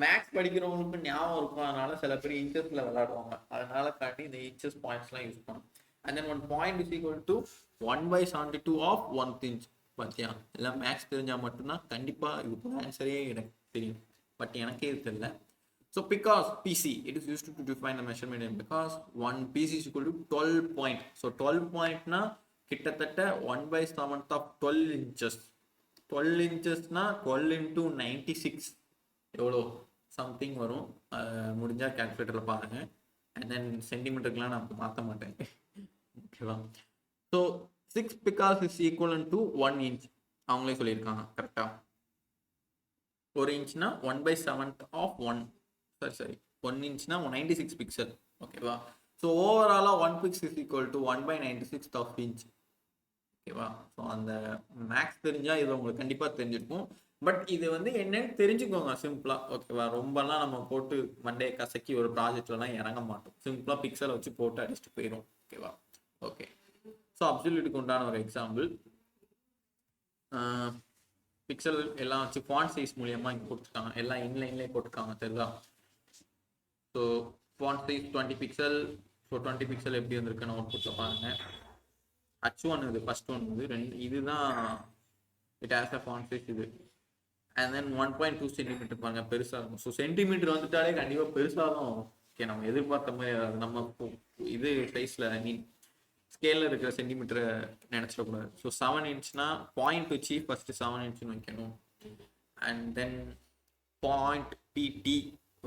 மேக்ஸ் படிக்கிறவங்களுக்கு ஞாபகம் இருக்கும், அதனால சில பேர் இன்ச்சஸில் விளையாடுவாங்க, அதனால காட்டி இந்த இன்ச்சஸ் பாயிண்ட்ஸ்லாம் யூஸ் பண்ணும். And then 1 point is equal to 1/72 of 1 inch. பார்த்தியா, எல்லாம் மேக்ஸ் தெரிஞ்சால் மட்டும்தான் கண்டிப்பாக இதுக்கு ஆன்சரே எனக்கு தெரியும், பட் எனக்கே இது தெரியல. So because PC it is used to define the measurement, and because 1 PC is equal to 12 point. So 12 பாயிண்ட்னா கிட்டத்தட்ட 1/7 ஆஃப் 12 inches. 12 inchesனா 12 into 96 எவ்வளோ சம்திங் வரும், முடிஞ்சால் கேல்குலேட்டரில் பாருங்கள். அண்ட் தென் சென்டிமீட்டருக்குலாம் நான் மாற்ற மாட்டேன். ஓகேவா. So 6 picas is equivalent to 1 inch. அவங்களே சொல்லியிருக்காங்க கரெக்டாக. 1 inchனா 1/7 ஆஃப் 1, சரி 1 inchனா 96 பிக்சல். ஓகேவா. ஸோ ஓவராலாக 1 pix is equal to 1/96 of inch. ஓகேவா. ஸோ அந்த மேக்ஸ் தெரிஞ்சால் இது உங்களுக்கு கண்டிப்பாக தெரிஞ்சிருக்கும், பட் இது வந்து என்னன்னு தெரிஞ்சுக்கோங்க சிம்பிளாக. ஓகேவா. ரொம்பலாம் நம்ம போட்டு மண்டே கசக்கி ஒரு ப்ராஜெக்ட்லாம் இறங்க மாட்டோம், சிம்பிளாக பிக்சலை வச்சு போட்டு அடிச்சுட்டு போயிடும். ஓகேவா. ஓகே. ஸோ அப்சல்யூட்டுக்கு உண்டான ஒரு எக்ஸாம்பிள், பிக்சல் எல்லாம் வச்சு ஃபாண்ட் சைஸ் மூலியமாக இங்கே கொடுத்துருக்காங்க, எல்லாம் இன்லைன்லேயே போட்டுருக்காங்க தெரியுதா. So font size 20 pixel. So 20 pixel எப்படி வந்திருக்குன்னு அவுட்புட்டில் பாருங்கள். H1 இது ஃபர்ஸ்ட் ஒன், இது ரெண்டு, இதுதான் it has a font size. இது அண்ட் தென் 1.2 சென்டிமீட்டர் பாருங்க பெருசாக இருக்கும். ஸோ சென்டிமீட்டர் வந்துட்டாலே கண்டிப்பாக பெருசாக தான் வரும். ஓகே, நம்ம எதிர்பார்த்த மாதிரி நம்ம இது சைஸில் ஐ மீன் ஸ்கேலில் இருக்கிற சென்டிமீட்டரை நினச்சிடக்கூடாது. ஸோ 7 இன்ச்னா பாயிண்ட் வச்சு ஃபஸ்ட்டு 7 இன்ச்சுன்னு வைக்கணும். அண்ட் தென் பாயிண்ட் பிடி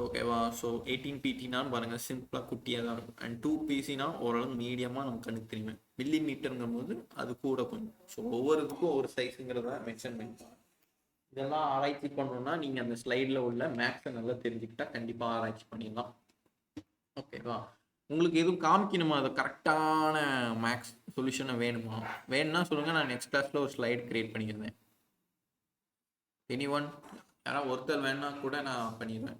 ஓகேவா. ஸோ 18 பிடினான்னு பாருங்கள் சிம்பிளாக குட்டியாக தான் இருக்கும். அண்ட் 2 பிசினா ஓரளவு மீடியமாக நம்ம கணக்கு தெரியுமே. மில்லி மீட்டருங்கும் போது அது கூட கொஞ்சம். ஸோ ஒவ்வொருக்கும் ஒவ்வொரு சைஸுங்கிறத மென்ஷன் பண்ணி இதெல்லாம் ஆராய்ச்சி பண்ணணும்னா நீங்கள் அந்த ஸ்லைடில் உள்ள மேக்ஸை நல்லா தெரிஞ்சுக்கிட்டா கண்டிப்பாக ஆராய்ச்சி பண்ணிடலாம். ஓகேவா. உங்களுக்கு எதுவும் காமிக்கணுமா, அது கரெக்டான மேக்ஸ் சொல்யூஷனை வேணும்னா சொல்லுங்கள். நான் நெக்ஸ்ட் கிளாஸில் ஒரு ஸ்லைட் கிரியேட் பண்ணிக்கிறேன். எனி ஒன் யாராவது ஒருத்தர் வேணுன்னா கூட நான் பண்ணிடுவேன்.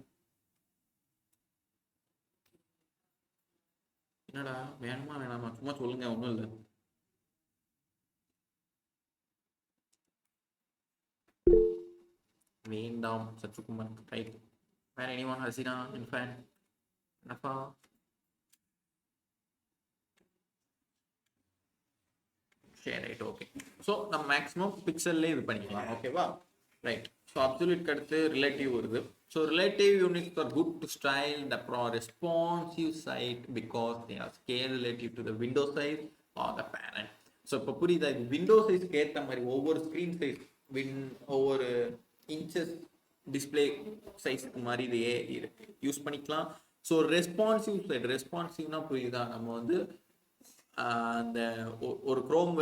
என்னடா வேணுமா வேணாமா சும்மா சொல்லுங்க, ஒன்றும் இல்லை. வேண்டாம் சற்றுக்குமார் ரைட். வேற எனி ஒன்? ஹசினா, இன்ஃபேன், நஃபா? சரி ரைட் ஓகே. ஸோ நம்ம மேக்ஸிமம் பிக்சல்லே இது பண்ணிக்கலாம். ஓகேவா ரைட். ஸோ அப்சல்யூட் அடுத்து ரிலேட்டிவ் வருது. So relative units are good to style the responsive site because they are scale relative to the window size or the parent. So இப்போ புரியுதா, இது விண்டோ சைஸ்க்கு ஏற்ற மாதிரி ஒவ்வொரு ஸ்க்ரீன் சைஸ் ஒவ்வொரு இன்ச்சஸ் டிஸ்பிளே சைஸுக்கு மாதிரி இது யூஸ் பண்ணிக்கலாம். ஸோ ரெஸ்பான்சிவ் சைட், ரெஸ்பான்சிவ்னா புரியுதா, நம்ம வந்து அந்த ஒரு க்ரோம்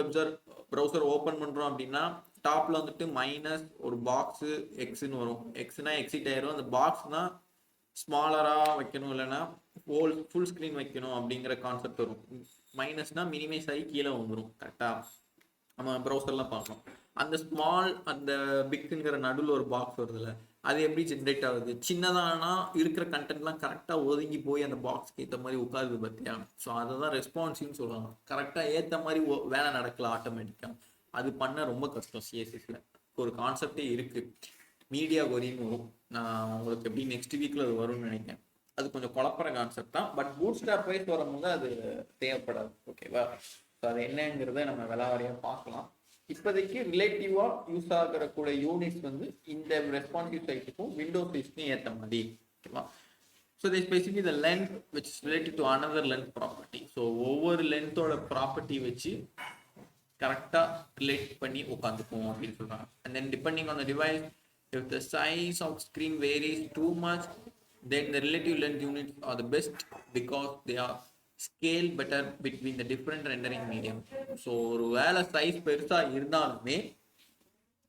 ப்ரௌசர் ஓப்பன் பண்ணுறோம் அப்படின்னா டாப்பில் வந்துட்டு மைனஸ் ஒரு பாக்ஸு எக்ஸ்ன்னு வரும். எக்ஸ்னா எக்ஸிட் ஆயிரும். அந்த பாக்ஸ்னா ஸ்மாலராக வைக்கணும், இல்லைன்னா ஃபுல் ஸ்க்ரீன் வைக்கணும் அப்படிங்கிற கான்செப்ட் வரும். மைனஸ்னா மினிமைஸ் ஆகி கீழே வந்துடும். கரெக்டாக நம்ம ப்ரௌசர்லாம் பார்க்கணும். அந்த ஸ்மால் அந்த பிக்குங்கிற நடுவில் ஒரு பாக்ஸ் வருதுல்ல, அது எப்படி ஜென்ரேட் ஆகுது? சின்னதானா இருக்கிற கண்டென்ட்லாம் கரெக்டாக ஒதுங்கி போய் அந்த பாக்ஸ்க்கு ஏற்ற மாதிரி உட்காருது பார்த்தியா. ஸோ அதை தான் ரெஸ்பான்சிவ்னு சொல்லுவாங்க. கரெக்டாக ஏற்ற மாதிரி வேலை நடக்கலாம் ஆட்டோமேட்டிக்காக. அது பண்ண ரொம்ப கஷ்டம். சிஎஸ்எஸ்ல ஒரு கான்செப்டே இருக்குது, மீடியா கொரின்னு வரும். நான் உங்களுக்கு எப்படி நெக்ஸ்ட் வீக்கில் அது வரும்னு நினைக்கிறேன். அது கொஞ்சம் குழப்பற கான்செப்ட் தான், பட் பூட் ஸ்ட்ராப் வைஸ் வரும்போது அது தேவைப்படாது. ஓகேவா. ஸோ அது என்னங்கிறத நம்ம விளாவாரியாக பார்க்கலாம். இப்போதைக்கு ரிலேட்டிவா யூஸ் ஆகிற கூட யூனிட்ஸ் வந்து இந்த ரெஸ்பான்சிவ் சைட்டுக்கும் விண்டோ சைஸ்க்கும் ஏற்ற மாதிரி. ஓகேவா. So they specify the length which is related to another length property. So ஒவ்வொரு லென்த்தோட ப்ராப்பர்ட்டி வச்சு கரெக்டாக ரிலேட் பண்ணி உட்காந்துக்கும் அப்படின்னு சொல்கிறாங்க. And then depending on the device, if the size of screen varies too much, then the relative length units are the best because they are scale better between the different rendering medium. So ஒரு வேலை சைஸ் பெருசாக இருந்தாலுமே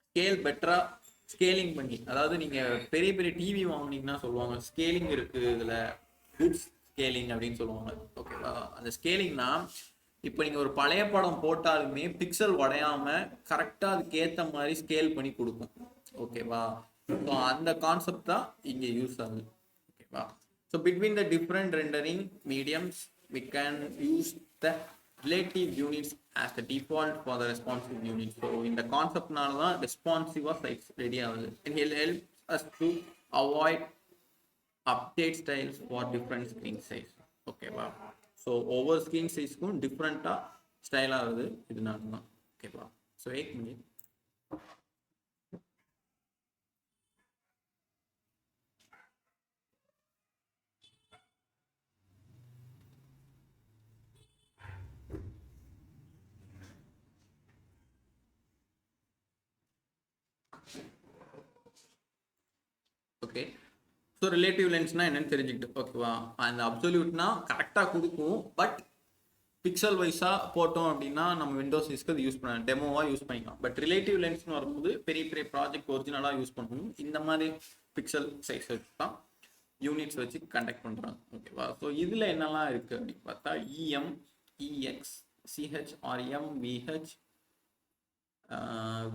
ஸ்கேல் பெட்டராக ஸ்கேலிங் பண்ணி, அதாவது நீங்கள் பெரிய பெரிய டிவி வாங்கினீங்கன்னா சொல்லுவாங்க ஸ்கேலிங் இருக்குது இதில், குட் ஸ்கேலிங் அப்படின்னு சொல்லுவாங்க. ஓகேவா. அந்த ஸ்கேலிங்னா இப்போ நீங்கள் ஒரு பழைய படம் போட்டாலுமே பிக்சல் உடையாமல் கரெக்டாக அதுக்கு ஏற்ற மாதிரி ஸ்கேல் பண்ணி கொடுக்கும். ஓகேவா. ஸோ அந்த கான்செப்ட் தான் இங்கே யூஸ் ஆகுது. ஓகேவா. So between the different rendering mediums we can use the relative units as the default for the responsive units. So இந்த கான்செப்ட்னால தான் ரெஸ்பான்சிவா சைட்ஸ் ரெடி ஆகுது. And it helps us to avoid update styles for different screen size. ஓகேவா. ஸோ ஒவ்வொரு ஸ்க்ரீன் சைஸ்க்கும் டிஃப்ரெண்ட்டாக ஸ்டைல் ஆகுது இதனால தான். ஓகேவா. So 1 minute. Okay. So relative லென்ஸ்னா என்னன்னு தெரிஞ்சுக்கிட்டு. ஓகேவா. அந்த அப்சல்யூட்னா கரெக்டாக கொடுக்கும், பட் பிக்சல் வைஸாக போட்டோம் அப்படின்னா நம்ம விண்டோஸ் சைஸ்க்கு அது யூஸ் பண்ணலாம், டெமோவாக யூஸ் பண்ணிக்கலாம். பட் ரிலேட்டிவ் லென்ஸ்னு வரும்போது பெரிய பெரிய ப்ராஜெக்ட் ஒரிஜினலாக யூஸ் பண்ணணும். இந்த மாதிரி பிக்சல் சைஸ் வச்சு தான் யூனிட்ஸ் வச்சு கண்டக்ட் பண்ணுறாங்க. ஓகேவா. ஸோ இதில் என்னெல்லாம் இருக்குது அப்படின்னு பார்த்தா E M, E X, C H R M, V H,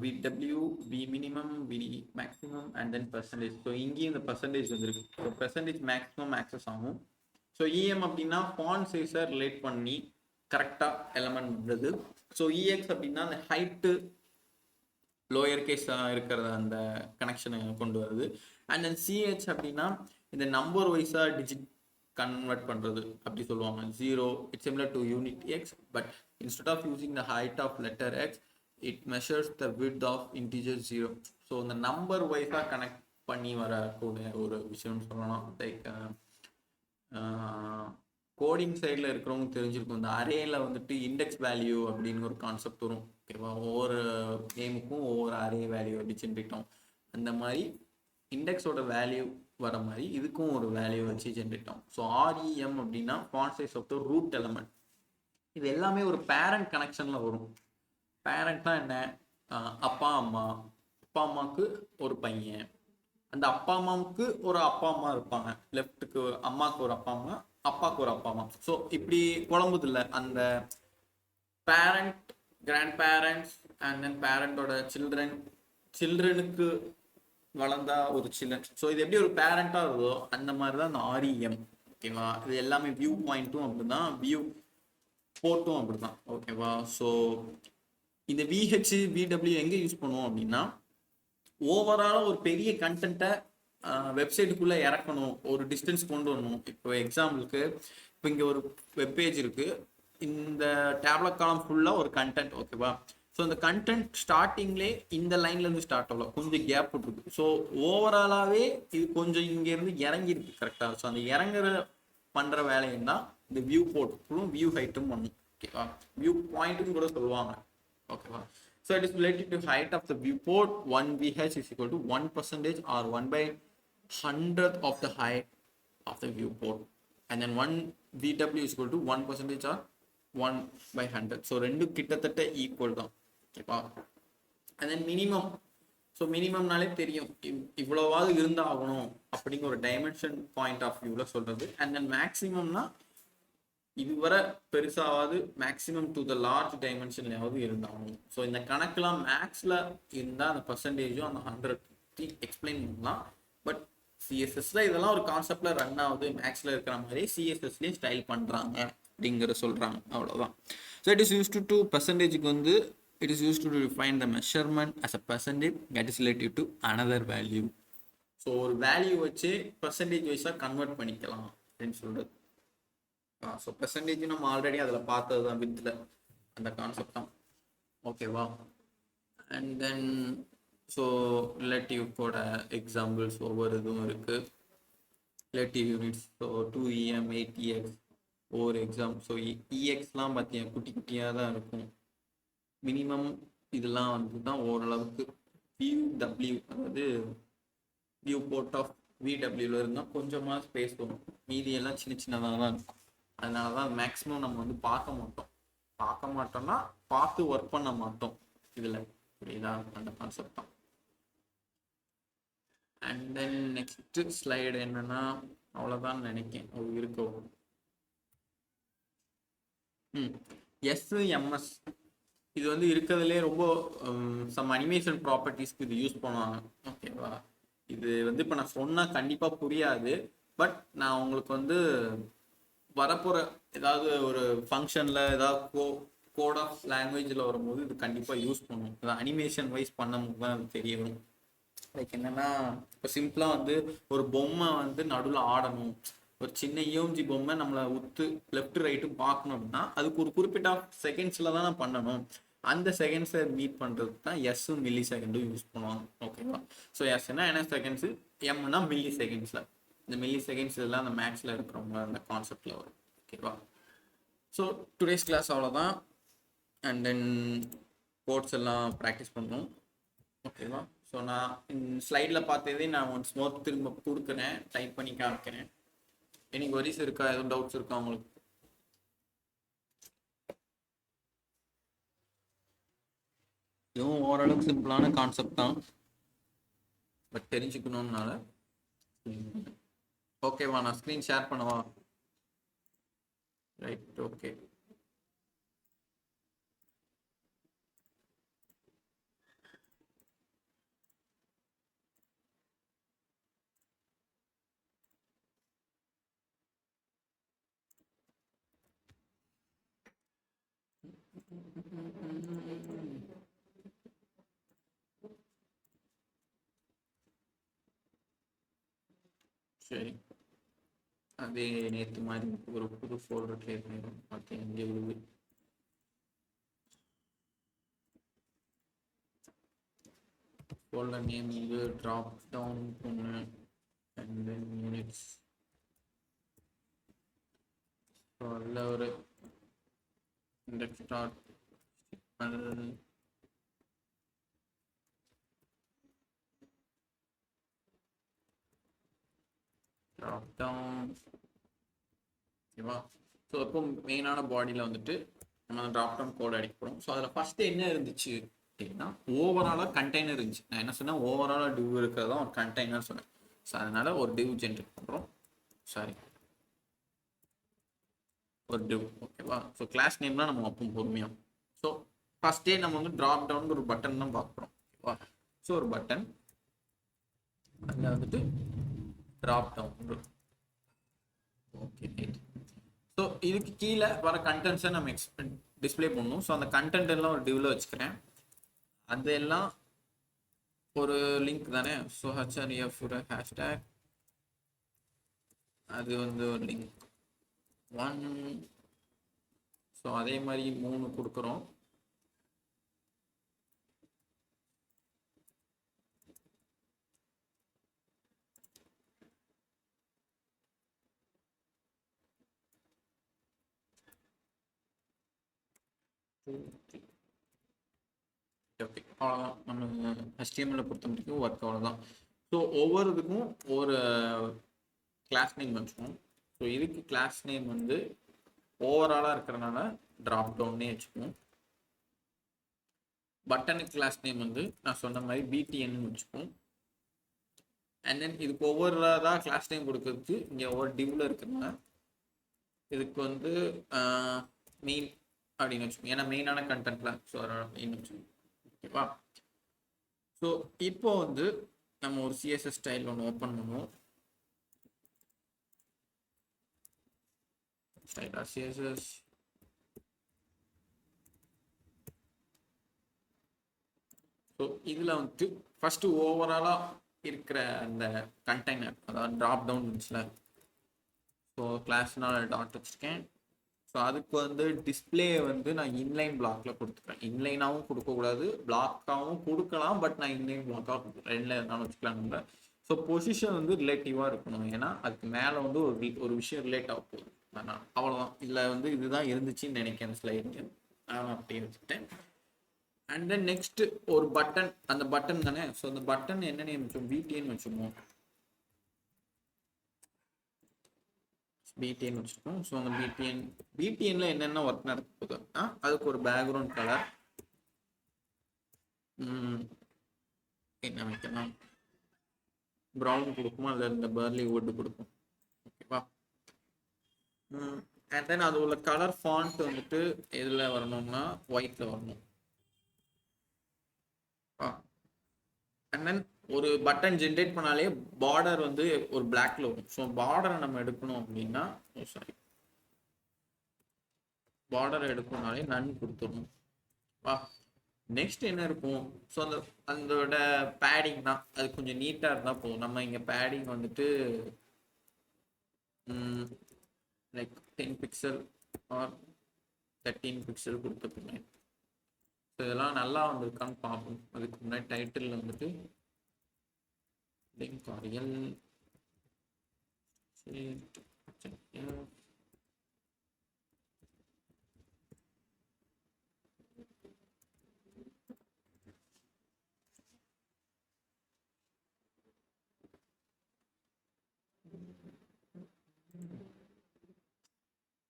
VW, V minimum, V maximum, and then percentage. So இங்கேயும் இந்த பர்சன்டேஜ் வந்துருக்கு. ஸோ பர்சன்டேஜ் மேக்ஸிமம் ஆக்சஸ் ஆகும். ஸோ இஎம் அப்படின்னா ஃபாண்ட் சைஸை ரிலேட் பண்ணி கரெக்டாக எலமெண்ட் பண்ணுறது. ஸோ இஎக்ஸ் அப்படின்னா அந்த ஹைட்டு லோயர் கேஸாக இருக்கிறத அந்த கனெக்ஷனை கொண்டு வருது. அண்ட் தென் சிஹெச் அப்படின்னா இந்த நம்பர் வைஸாக டிஜிட் கன்வெர்ட் பண்ணுறது அப்படி சொல்லுவாங்க. 0 it's similar to unit X, but instead of using the height of letter X, it measures the width of integer 0. So இந்த நம்பர் வைஸாக கனெக்ட் பண்ணி வரக்கூடிய ஒரு விஷயம்னு சொல்லலாம். லைக் கோடிங் சைடில் இருக்கிறவங்க தெரிஞ்சிருக்கும், இந்த அரேல வந்துட்டு இண்டெக்ஸ் வேல்யூ அப்படின்னு ஒரு கான்செப்ட் வரும். ஓகேவா, ஒவ்வொரு கேமுக்கும் ஒவ்வொரு அரே வேல்யூ அப்படி ஜென்ரேட்டோம். அந்த மாதிரி இண்டெக்ஸோட வேல்யூ வர மாதிரி இதுக்கும் ஒரு வேல்யூ வச்சு ஜென்ரேட்டோம். ஸோ REM அப்படின்னா font size of the root element. இது எல்லாமே ஒரு பேரண்ட் கனெக்ஷனில் வரும். பேரண்ட்னா என்ன? அப்பா அம்மா, அப்பா அம்மாவுக்கு ஒரு பையன், அந்த அப்பா அம்மாவுக்கு ஒரு அப்பா அம்மா இருப்பாங்க. லெஃப்ட்டுக்கு அம்மாவுக்கு ஒரு அப்பா அம்மா, அப்பாவுக்கு ஒரு அப்பா அம்மா. ஸோ இப்படி குழம்புது இல்லை அந்த parent, grand parents and then பேரண்டோட சில்ட்ரன், சில்ட்ரனுக்கு வளர்ந்தா ஒரு சில்ட்ரன். ஸோ இது எப்படி ஒரு பேரண்டாக இருந்தோ அந்த மாதிரி தான் அந்த REM. ஓகேவா, இது எல்லாமே வியூ பாயிண்ட்டும் அப்படிதான், வியூ போர்ட்டும் அப்படிதான். ஓகேவா, ஸோ இந்த VH VW எங்கே யூஸ் பண்ணுவோம் அப்படின்னா, ஓவராலாக ஒரு பெரிய கண்டென்ட்டை வெப்சைட்டுக்குள்ளே இறக்கணும், ஒரு டிஸ்டன்ஸ் கொண்டு வரணும். இப்போ எக்ஸாம்பிளுக்கு, இப்போ இங்கே ஒரு வெப்பேஜ் இருக்குது, இந்த டேப்லெட் காலம் ஃபுல்லாக ஒரு கண்டென்ட். ஓகேவா, ஸோ இந்த கண்டென்ட் ஸ்டார்டிங்லேயே இந்த லைன்லேருந்து ஸ்டார்ட் ஆகலாம், கொஞ்சம் கேப் விட்டுருக்கு. ஸோ ஓவராலாகவே இது கொஞ்சம் இங்கேருந்து இறங்கிருக்கு கரெக்டாக. ஸோ அந்த இறங்குற பண்ணுற வேலையும் தான் இந்த வியூ போர்ட்டும் வியூ ஹைட்டும் பண்ணும். ஓகேவா, வியூ பாயிண்ட்டும் கூட சொல்லுவாங்க. ஓகேவா, so it is related to height of the viewport. 1 VH is equal to 1% or 1/100th of the height of the viewport, and then 1 VW is equal to 1% or 1/100. so ரெண்டு கிட்டத்தட்ட ஈக்குவல் தான். ஓகேவா, and then minimum. ஸோ மினிமம்னாலே தெரியும், இவ்வளோவாவது இருந்தாகணும் அப்படிங்கிற ஒரு டைமென்ஷன் பாயிண்ட் ஆஃப் வியூவில் சொல்கிறது. அண்ட் தென் மேக்ஸிமம்னா இதுவரை பெருசாவது மேக்ஸிமம் டு த லார்ஜ் டைமென்ஷன்லையாவது இருந்தாகணும். ஸோ இந்த கணக்கெலாம் மேக்ஸில் இருந்தால் அந்த பர்சன்டேஜும் அந்த 100 எக்ஸ்பிளைன் பண்ணலாம். பட் சிஎஸ்எஸ்ல இதெல்லாம் ஒரு கான்செப்டில் ரன் ஆகுது, மேக்ஸில் இருக்கிற மாதிரி சிஎஸ்எஸ்லேயும் ஸ்டைல் பண்ணுறாங்க அப்படிங்கிற சொல்கிறாங்க. அவ்வளோதான். So it is used to பர்சன்டேஜுக்கு வந்து it is used to define the measurement as a percentage that is relative to another value. So ஒரு வேல்யூ வச்சு பர்சன்டேஜ் வைஸாக கன்வெர்ட் பண்ணிக்கலாம் அப்படின்னு சொல்கிறது. ஸோ பெர்சன்டேஜ் நம்ம ஆல்ரெடி அதில் பார்த்தது தான், வித்தில் அந்த கான்செப்ட் தான். ஓகேவா, அண்ட் தென் ஸோ ரிலேட்டிவ் கூட எக்ஸாம்பிள்ஸ் ஒவ்வொரு இதுவும் இருக்குது. Relative units, so 2EM 8EX ஒவ்வொரு எக்ஸாம். ஸோ EXலாம் பார்த்தீங்கன்னா குட்டி குட்டியாக தான் இருக்கும். மினிமம் இதெல்லாம் வந்து தான் ஓரளவுக்கு VW, அதாவது வியூ போர்ட் ஆஃப் VWல இருந்தால் கொஞ்சமாக ஸ்பேஸ் வரும், மீதியெல்லாம் சின்ன சின்னதாக தான் இருக்கும். அதனால தான் மேக்ஸிமம் நம்ம வந்து பார்க்க மாட்டோம்னா பார்த்து ஒர்க் பண்ண மாட்டோம் இதில். புரியுதா, அந்த கான்செப்ட் தான். அண்ட் தென் நெக்ஸ்ட் ஸ்லைடு என்னன்னா, அவ்வளோதான் நினைக்கிறேன். இருக்கும் SMS. இது வந்து இருக்கிறதுலே ரொம்ப சம் அனிமேஷன் ப்ராப்பர்ட்டிஸ்க்கு இது யூஸ் பண்ணுவாங்க. ஓகேவா, இது வந்து இப்போ நான் சொன்னால் கண்டிப்பாக புரியாது. பட் நான் உங்களுக்கு வந்து வரப்போகிற ஏதாவது ஒரு ஃபங்க்ஷனில் ஏதாவது கோட் ஆஃப் லாங்குவேஜில் வரும்போது இது கண்டிப்பாக யூஸ் பண்ணுவோம். அது அனிமேஷன் வைஸ் பண்ணும்போது தான் அது தெரிய வரும். லைக் என்னென்னா, இப்போ சிம்பிளாக வந்து ஒரு பொம்மை வந்து நடுவில் ஆடணும், ஒரு சின்ன EMG பொம்மை நம்மளை உத்து லெஃப்ட் ரைட்டு பார்க்கணும் அப்படின்னா அதுக்கு ஒரு குறிப்பிட்ட செகண்ட்ஸில் தான் பண்ணணும். அந்த செகண்ட்ஸை மீட் பண்ணுறதுக்கு தான் எஸ்ஸும் மில்லி செகண்டும் யூஸ் பண்ணுவாங்க. ஓகேவா, ஸோ எஸ்ன்னா என்ன செகண்ட்ஸு, எம்னா மில்லி செகண்ட்ஸில். இந்த மில்லி செகண்ட்ஸ் இதெல்லாம் அந்த மேக்ஸில் இருக்கிறவங்க அந்த கான்செப்டில் வரும். ஓகேவா, ஸோ டுடேஸ் கிளாஸ் அவ்வளோதான். அண்ட் தென் கோட்ஸ் எல்லாம் ப்ராக்டிஸ் பண்ணுறோம். ஓகேவா, ஸோ நான் ஸ்லைடில் பார்த்ததே நான் ஒன்ஸ் மோர் திரும்ப கொடுக்குறேன், டைப் பண்ணி காமிக்கிறேன். எனக்கு வரிஸ் இருக்கா, எதுவும் டவுட்ஸ் இருக்கா உங்களுக்கு? இதுவும் ஓரளவுக்கு சிம்பிளான கான்செப்ட் தான், பட் தெரிஞ்சுக்கணும்னால. ஓகேவா, நான் ஸ்க்ரீன் ஷேர் பண்ணவா? Right, okay. சரி, அதே நேற்று மாதிரி ஒரு புது ஃபோல்டர் கிரியேட் பண்ணிடும். ஓகே, இங்கே விழுது. folder name வந்து drop down பண்ணு and then units. ஸோ அதில் ஒரு index dot drop down. ஓகேவா? ஸோ இப்போ மெயினான பாடியில் வந்துட்டு நம்ம ட்ராப் டவுன் கோட் அடிக்க போகிறோம். ஸோ அதில் ஃபஸ்ட்டு என்ன இருந்துச்சு அப்படின்னா ஓவராலாக கண்டெய்னர் இருந்துச்சு. நான் என்ன சொன்னேன், ஓவராலாக டிவ் இருக்கிறதா ஒரு கண்டெய்னர் சொன்னேன். ஸோ அதனால் ஒரு டிவ் ஜென்ரேட் பண்ணுறோம். சாரி, ஒரு டிவ். ஓகேவா? ஸோ கிளாஸ் நேம்லாம் நம்ம வைப்போம் பொறுமையாக. ஸோ ஃபஸ்ட்டே நம்ம வந்து ட்ராப் டவுன் ஒரு பட்டன் தான் பார்க்குறோம். ஓகேவா? ஸோ ஒரு பட்டன் அதில் வந்துட்டு ட்ராப் டவுன். ஓகே, ஸோ இதுக்கு கீழே வர கண்டென்ட்ஸை நம்ம டிஸ்பிளே பண்ணணும். ஸோ அந்த கண்டென்ட் எல்லாம் ஒரு டிவ்ல வச்சுக்கிறேன். அதெல்லாம் ஒரு லிங்க் தானே. ஸோ HRF ஒரு ஹேஷ்டேக், அது வந்து ஒரு லிங்க் 1. ஸோ அதே மாதிரி 3 கொடுக்குறோம். ஓகே, அவ்வளோதான். நம்ம HTML பொறுத்த வரைக்கும் ஒர்க் அவ்வளோதான். ஸோ ஒவ்வொரு இதுக்கும் ஒரு கிளாஸ் நேம் வச்சுக்கோம். ஸோ இதுக்கு கிளாஸ் நேம் வந்து ஓவராலாக இருக்கிறனால ட்ராப் டவுன்னே வச்சுக்குவோம். பட்டனுக்கு கிளாஸ் நேம் வந்து நான் சொன்ன மாதிரி BTN வச்சுப்போம். அண்ட் தென் இதுக்கு ஒவ்வொருதாக கிளாஸ் நேம் கொடுக்கறதுக்கு இங்கே ஒவ்வொரு டிவ்ல இருக்குதுங்க. இதுக்கு வந்து மெயின் அப்படின்னு வச்சுக்கோங்க, ஏன்னா மெயினான கண்டென்ட்ல. ஸோ அதோட மெயின் வச்சுக்கோங்க. ஓகேவா? ஸோ இப்போ வந்து நம்ம ஒரு CSS ஸ்டைல் ஒன்று ஓப்பன் பண்ணுவோம். CSS ஸோ இதில் வந்துட்டு ஃபஸ்ட்டு ஓவராலாக இருக்கிற அந்த கண்டெய்னர், அதாவது ட்ராப் டவுன் இருந்துச்சுல. ஸோ கிளாஸ்னால் டாட் வச்சுருக்கேன். ஸோ அதுக்கு வந்து டிஸ்பிளே வந்து நான் இன்லைன் பிளாக்ல கொடுத்துருக்கேன். இன்லைனாகவும் கொடுக்கக்கூடாது, பிளாக்காகவும் கொடுக்கலாம். பட் நான் இன்லைன் பிளாக்காக கொடுத்துருக்கேன். ரெண்டில் இருந்தாலும் வச்சுக்கலாம். ஸோ பொசிஷன் வந்து ரிலேட்டிவாக இருக்கணும், ஏன்னா அதுக்கு மேலே வந்து ஒரு விஷயம் ரிலேட் ஆக போகுது. ஆனால் அவ்வளோதான். இதில் வந்து இதுதான் இருந்துச்சுன்னு நினைக்கிறேன் ஸ்லைடு. நான் அப்படியே வச்சுட்டேன். அண்ட் தென் நெக்ஸ்ட் ஒரு பட்டன், அந்த பட்டன் தானே. ஸோ அந்த பட்டன் என்ன நேம் வச்சோம், BTN வச்சுருவோம். BTN வச்சுருக்கோம். ஸோ அந்த BTNல என்னென்ன ஒர்க் நடக்க போகுதுன்னா, அதுக்கு ஒரு பேக்ரவுண்ட் கலர் என்ன வைக்கலாம், ப்ரௌன் கொடுக்குமா, அதில் இந்த பர்லி வுட் கொடுக்கும். ஓகேவா? அண்ட் தென் அது உள்ள கலர் ஃபாண்ட் வந்துட்டு எதில் வரணும்னா ஒயிட்ல வரணும். அண்ட் தென் ஒரு பட்டன் ஜென்ரேட் பண்ணாலே பார்டர் வந்து ஒரு பிளாக்ல வரும். ஸோ பார்டரை நம்ம எடுக்கணும் அப்படின்னா, சாரி, பார்டரை எடுக்கணும்னாலே நன் கொடுத்துடணும். வா, நெக்ஸ்ட் என்ன இருக்கும், ஸோ அதோட பேடிங் தான். அது கொஞ்சம் நீட்டாக இருந்தால் போதும். நம்ம இங்கே பேடிங் வந்துட்டு லைக் 10 பிக்சல் ஆர் 13 பிக்சல் கொடுத்துருப்பீங்க. ஸோ இதெல்லாம் நல்லா வந்திருக்கான்னு பார்ப்போம். அதுக்கு முன்னாடி டைட்டில் வந்துட்டு லிங்க் ஆரியல்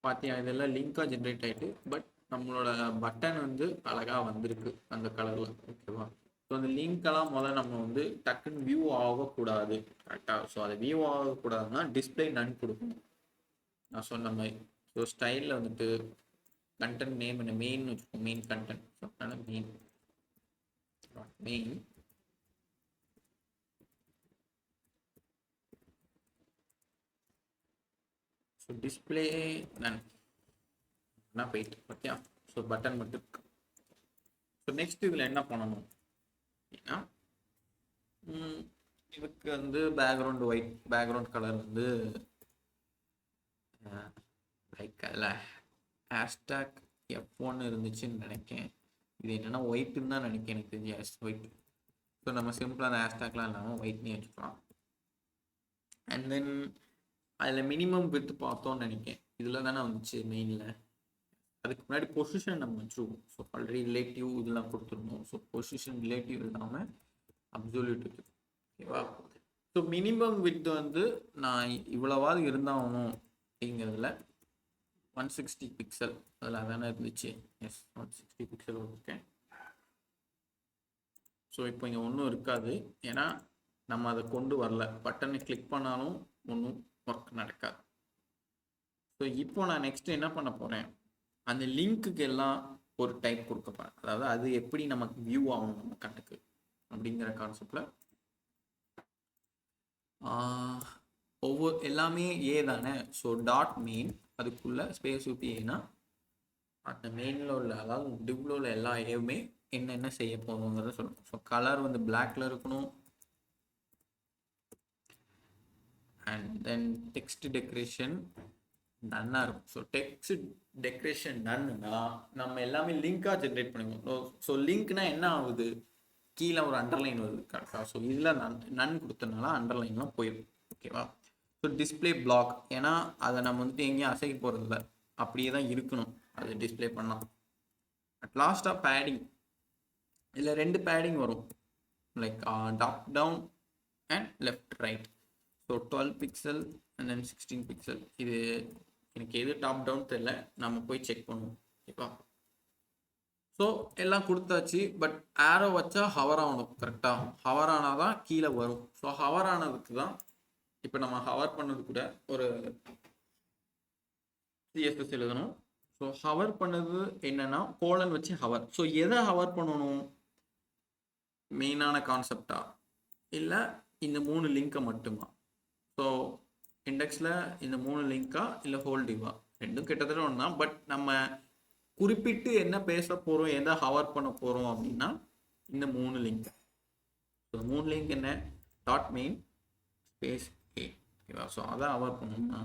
பார்த்தியா, இதெல்லாம் லிங்காக ஜென்ரேட் ஆகிட்டு. பட் நம்மளோட பட்டன் வந்து அழகாக வந்திருக்கு அந்த கலரில். ஓகேவா? ஸோ அந்த லிங்க்கெல்லாம் முதல்ல நம்ம வந்து டக்குன்னு வியூ ஆகக்கூடாது. கரெக்டாக? ஸோ அது வியூ ஆகக்கூடாதுன்னா டிஸ்பிளே நன் கொடுக்கணும், நான் சொன்ன மாதிரி. ஸோ ஸ்டைலில் வந்துட்டு கண்டென்ட் நேம் என்ன மெயின் வச்சுக்கோங்க, மெயின் கண்டென்ட். ஸோ அதனால் மெயின் ஸோ டிஸ்பிளே நன் போயிட்டு பார்த்தியா. ஸோ பட்டன் மட்டும் இருக்கு. ஸோ நெக்ஸ்ட் இதில் என்ன பண்ணணும் அப்படின்னா, இதுக்கு வந்து பேக்ரவுண்ட் ஒயிட், பேக்ரவுண்ட் கலர் வந்து லைக் அதில் ஹேஷ்டாக் F1 இருந்துச்சுன்னு நினைக்கிறேன். இது என்னென்னா ஒயிட்டுன்னு தான் நினைக்கிறேன், எனக்கு தெரிஞ்சு. ஒயிட். ஸோ நம்ம சிம்பிளாக அந்த ஹேஷ்டேக்லாம் இல்லாமல் ஒயிட்னே வச்சுக்கலாம். அண்ட் தென் அதில் மினிமம் வித் பார்த்தோன்னு நினைக்கிறேன், இதில் தானே வந்துச்சு மெயினில். அதுக்கு முன்னாடி பொசிஷன் நம்ம வச்சுருவோம். ஸோ ஆல்ரெடி ரிலேட்டிவ் இதெல்லாம் கொடுத்துருந்தோம். ஸோ பொசிஷன் ரிலேட்டிவ் இல்லாமல் அப்சல்யூட் இருக்கு. ஓகேவா? ஸோ மினிமம் வித் வந்து நான் இவ்வளவாது இருந்தாகணும் அப்படிங்கிறதுல 160 பிக்சல் அதில் தானே இருந்துச்சு. எஸ், 160 பிக்சல் இருக்கேன். ஸோ இப்போ இங்கே ஒன்றும் இருக்காது, ஏன்னா நம்ம அதை கொண்டு வரல. பட்டனை கிளிக் பண்ணாலும் ஒன்றும் ஒர்க் நடக்காது. ஸோ இப்போ நான் நெக்ஸ்ட் என்ன பண்ண போகிறேன், அந்த லிங்க்குக்கு எல்லாம் ஒரு டைப் கொடுக்க போகிறேன். அதாவது அது எப்படி நமக்கு வியூ ஆகணும் நம்ம கண்ணுக்கு அப்படிங்கிற கான்செப்டில் ஒவ்வொரு எல்லாமே ஏ தானே. ஸோ டாட் மெயின் அதுக்குள்ள ஸ்பேஸ் ஊற்றி ஏன்னா அந்த மெயினில் உள்ள, அதாவது டிவ்ல உள்ள எல்லா ஏவுமே என்னென்ன செய்ய போகிறோங்கிறத சொல்லணும். ஸோ கலர் வந்து பிளாக்ல இருக்கணும். அண்ட் தென் டெக்ஸ்ட் டெக்கரேஷன் நன்னாக இருக்கும். ஸோ டெக்ஸ்ட் டெக்கரேஷன் நன்னா நம்ம எல்லாமே லிங்காக ஜென்ரேட் பண்ணிக்கணும். ஸோ லிங்க்னா என்ன ஆகுது, கீழே ஒரு அண்டர்லைன் வருது கரெக்டாக. ஸோ இதில் நன் கொடுத்தனால அண்டர்லைன்லாம் போயிடும். ஓகேவா? ஸோ டிஸ்பிளே பிளாக், ஏன்னா அதை நம்ம வந்துட்டு எங்கேயும் அசைக்க போகிறது இல்லை, அப்படியே தான் இருக்கணும் அது டிஸ்பிளே பண்ணலாம். அட் லாஸ்ட்டாக பேடிங், இதில் 2 பேடிங் வரும், like top down and left right. So 12 pixel and then 16 pixel. இது எனக்கு எது டாப் டவுன் தெரியல, நம்ம போய் செக் பண்ணுவோம். ஓகேவா? ஸோ எல்லாம் கொடுத்தாச்சு. பட் ஆரோ வச்சா ஹவர் ஆகணும் கரெக்டாக. ஹவர் ஆனால் தான் கீழே வரும். ஸோ ஹவர் ஆனதுக்கு தான் இப்போ நம்ம ஹவர் பண்ணது கூட ஒரு சிஎஸ்எஸ் எழுதணும். ஸோ ஹவர் பண்ணது என்னன்னா கோலன் வச்சு ஹவர். ஸோ எதை ஹவர் பண்ணணும், மெயினான கான்செப்டா இல்லை இந்த 3 லிங்கை மட்டுமா? ஸோ இண்டெக்ஸில் இந்த 3 லிங்கா இல்லை ஹோல் டிவா, ரெண்டும் கிட்டத்தட்ட ஒன்று தான். பட் நம்ம குறிப்பிட்டு என்ன பேச போகிறோம், எதை ஹவர் பண்ண போகிறோம் அப்படின்னா இந்த 3 லிங்க். ஸோ 3 லிங்க் என்ன, டாட் மெயின் ஸ்பேஸ் ஏ. ஓகேவா? ஸோ அதை ஹவர் பண்ணணும்னா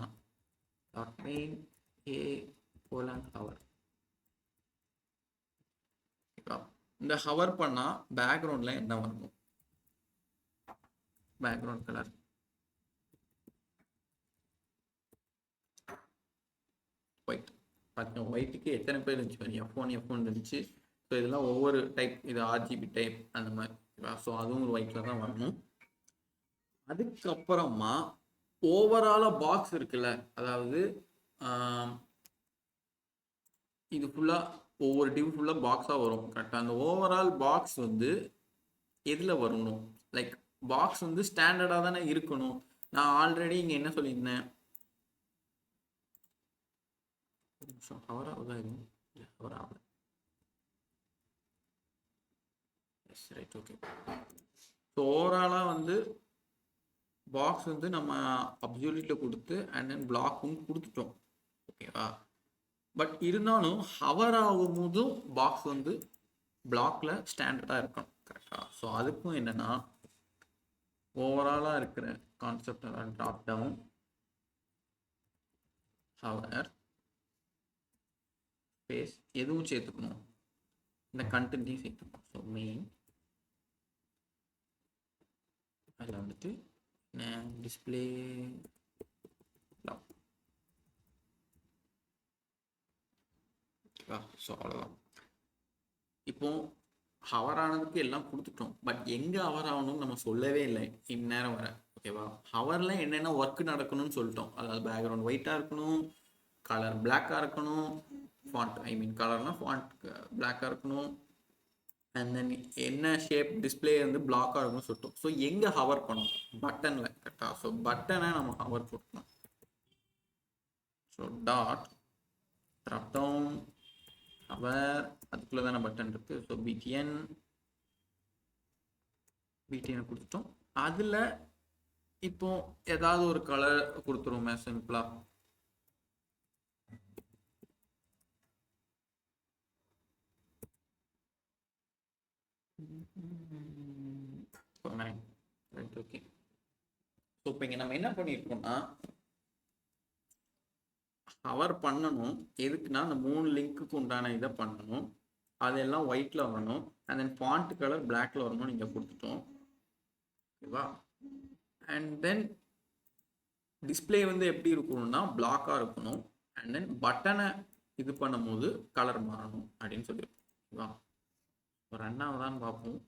dot main A colon hour. ஓகேவா? இந்த ஹவர் பண்ணால் பேக்ரவுண்டில் என்ன வரணும், பேக்ரவுண்ட் கலர் ஒயிட். பார்த்தீங்கன்னா ஒயிட்டுக்கு எத்தனை பேர் இருந்துச்சு, F1 இருந்துச்சு. ஸோ இதெல்லாம் ஒவ்வொரு டைப், இது RGB டைப் அந்த மாதிரி. ஸோ அதுவும் ஒரு ஒயிட்டில் தான் வரணும். அதுக்கப்புறமா ஓவராலாக பாக்ஸ் இருக்குல்ல, அதாவது இது ஃபுல்லாக ஒவ்வொரு டிவ் ஃபுல்லாக பாக்ஸாக வரும் கரெக்டாக. அந்த ஓவரால் பாக்ஸ் வந்து எதில் வரணும், லைக் பாக்ஸ் வந்து ஸ்டாண்டர்டாக தானே இருக்கணும். நான் ஆல்ரெடி இங்கே என்ன சொல்லியிருந்தேன், ஹவர் ஆகுதா, ஹவர் ஆகல. S, right, okay. ஸோ ஓவராலாக வந்து பாக்ஸ் வந்து நம்ம அப்சல்யூட்டில் கொடுத்து அண்ட் தென் பிளாக்கும் கொடுத்துட்டோம். ஓகேவா? பட் இருந்தாலும் ஹவர் ஆகும் போதும் பாக்ஸ் வந்து பிளாக்ல ஸ்டாண்டர்டாக இருக்கணும் கரெக்டாக. ஸோ அதுக்கும் என்னன்னா ஓவராலாக இருக்கிற concept drop down hover space எதுவும் சேர்த்துக்கணும், இந்த கண்டென்ட்டையும் சேர்த்துக்கணும். ஸோ மெயின் அதில் வந்துட்டு டிஸ்பிளே ஸோ அவ்வளோதான். இப்போ ஹவர் ஆனதுக்கு எல்லாம் கொடுத்துட்டோம். பட் எங்கே ஹவர் ஆகணும்னு நம்ம சொல்லவே இல்லை இந்நேரம் வர. ஓகேவா? ஹவரில் என்னென்ன ஒர்க் நடக்கணும்னு சொல்லிட்டோம். அதாவது பேக்ரவுண்ட் ஒயிட்டாக இருக்கணும், கலர் பிளாக்காக இருக்கணும், ஃபாண்ட் கலர்னா ஃபாண்ட் பிளாக்காக இருக்கணும், அண்ட் தென் என்ன ஷேப் டிஸ்பிளே வந்து பிளாக்காக இருக்கும்னு சொல்லிட்டோம். ஸோ எங்கே ஹவர் பண்ணணும், பட்டனில் கரெக்டாக. ஸோ பட்டனை நம்ம ஹவர் கொடுக்கணும். So dot drop down hover, அதுக்குள்ளே தானே பட்டன் இருக்குது. ஸோ பிடிஎன் கொடுத்துட்டோம். அதில் இப்போ ஏதாவது ஒரு கலர் கொடுத்துருவோமே சிம்பிளாக. ஓகே. ஸோ இப்போ இங்கே நம்ம என்ன பண்ணியிருக்கோம்னா ஹவர் பண்ணணும். எதுக்குன்னா அந்த 3 லிங்க்குக்கு உண்டான இதை பண்ணணும். அதெல்லாம் ஒயிட்டில் வரணும். அண்ட் தென் ஃபாண்ட் கலர் பிளாக்ல வரணும். நீங்கள் கொடுத்துட்டோம். ஓகேவா? அண்ட் தென் டிஸ்பிளே வந்து எப்படி இருக்கணும்னா பிளாக்காக இருக்கணும். அண்ட் தென் பட்டனை இது பண்ணும்போது கலர் மாறணும் அப்படின்னு சொல்லியிருக்கோம். ஓகேவா? ரன் ஆகுதான்னு பார்ப்போம்.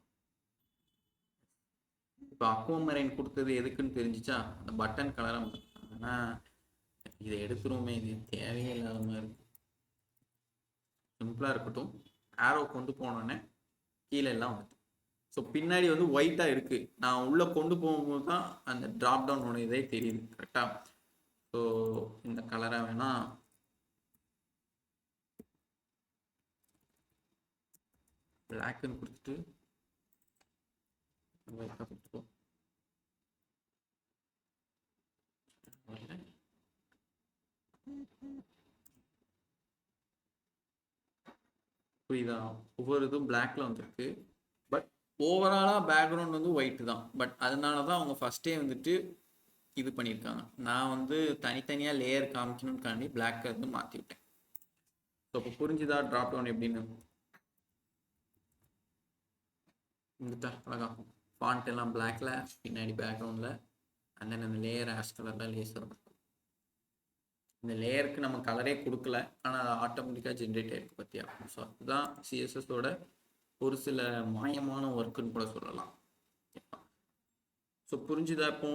இப்போ அக்வாமரைன் கொடுத்தது எதுக்குன்னு தெரிஞ்சிச்சா? அந்த பட்டன் கலரை. ஆனால் இதை எடுத்துருவோமே, இது தேவையே இல்லாத மாதிரி இருக்கு. சிம்பிளாக இருக்கட்டும். ஆரோ கொண்டு போனோடனே கீழே எல்லாம் வந்து ஸோ பின்னாடி வந்து ஒயிட்டாக இருக்குது. நான் உள்ளே கொண்டு போகும்போது தான் அந்த ட்ராப் டவுன் இதே தெரியுது. கரெக்டாக? ஸோ இந்த கலரை வேணால் பிளாக்குன்னு கொடுத்துட்டு ஒயிட்டாக கொடுத்துப்போம். புரியுதா? ஒவ்வொரு இதுவும் பிளாக்ல வந்துருக்கு. பட் ஓவராலாக பேக்ரவுண்ட் வந்து ஒயிட் தான். பட் அதனால தான் அவங்க ஃபஸ்ட்டே வந்துட்டு இது பண்ணியிருக்காங்க. நான் வந்து தனித்தனியாக லேயர் காமிக்கணும்னு பிளாக் வந்து மாற்றி விட்டேன். ஸோ இப்போ புரிஞ்சுதா ட்ராப் டவுன் எப்படின்னு? வந்துட்டா அழகா ஃபாண்ட் எல்லாம் பிளாக்ல, பின்னாடி பேக்ரவுண்டில். அண்ட் தென் அந்த லேயர் ஆஷ் கலரில் லேசர் இருக்கும். இந்த லேயருக்கு நம்ம கலரே கொடுக்கல, ஆனால் அது ஆட்டோமேட்டிக்காக ஜென்ரேட் ஆகிருக்கு பார்த்தியா? ஸோ அதுதான் சிஎஸ்எஸோட ஒரு சில மாயமான ஒர்க்குன்னு கூட சொல்லலாம். ஸோ புரிஞ்சுதா? இப்போ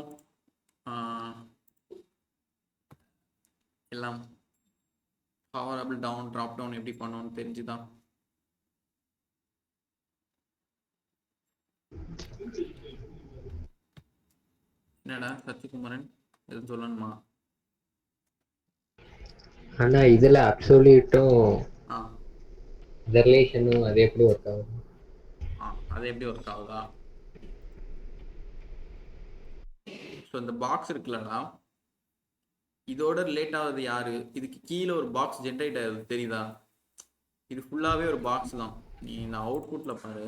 எல்லாம் power up down drop down எப்படி பண்ணணும்னு தெரிஞ்சுதான்? என்னடா சத்யகுமாரன் எதுவும் சொல்லணுமா?
ஆனா இதுல அப்சல்யூட்டும்
ஆ
இந்த ரிலேஷனும் அது எப்படி ஒர்க் ஆகும்?
அது எப்படி ஒர்க் ஆகுதா? ஸோ இந்த பாக்ஸ் இருக்குல்லடா, இதோட ரிலேட் ஆகுது யாரு? இதுக்கு கீழே ஒரு பாக்ஸ் ஜென்ரேட் ஆகுது, தெரியுதா? இது ஃபுல்லாகவே ஒரு பாக்ஸ் தான். நீ இந்த அவுட்புட்டில் பாரு.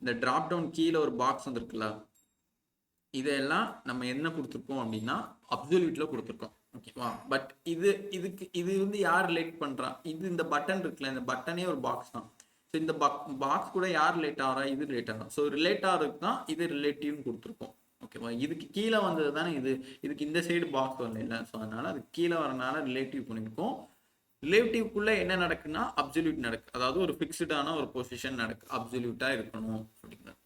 இந்த ட்ராப் டவுன் கீழே ஒரு பாக்ஸ் வந்துருக்குல்ல, இதெல்லாம் நம்ம என்ன கொடுத்துருக்கோம் அப்படின்னா அப்சல்யூட்ல கொடுத்துருக்கோம். ஓகேவா? பட் இது வந்து யார் ரிலேட் பண்றா? இது இந்த பட்டன் இருக்குல்ல, இந்த பட்டனே ஒரு பாக்ஸ் தான். ஸோ இந்த பாக்ஸ் கூட யார் ரிலேட் ஆகிறா? இது ரிலேட் ஆகும். ஸோ ரிலேட் ஆகிறதுக்கு தான் இது ரிலேட்டிவ்னு கொடுத்துருக்கோம். ஓகேவா? இதுக்கு கீழே வந்தது தானே இது. இதுக்கு இந்த சைடு பாக்ஸ் வரல இல்லை. ஸோ அதனால அது கீழே வரனால ரிலேட்டிவ் பண்ணியிருக்கோம். ரிலேட்டிவ்க்குள்ள என்ன நடக்குன்னா அப்சல்யூட் நடக்கு. அதாவது ஒரு ஃபிக்ஸ்டான ஒரு பொசிஷன் நடக்கு. அப்சல்யூட்டா இருக்கணும் அப்படிங்கிறது.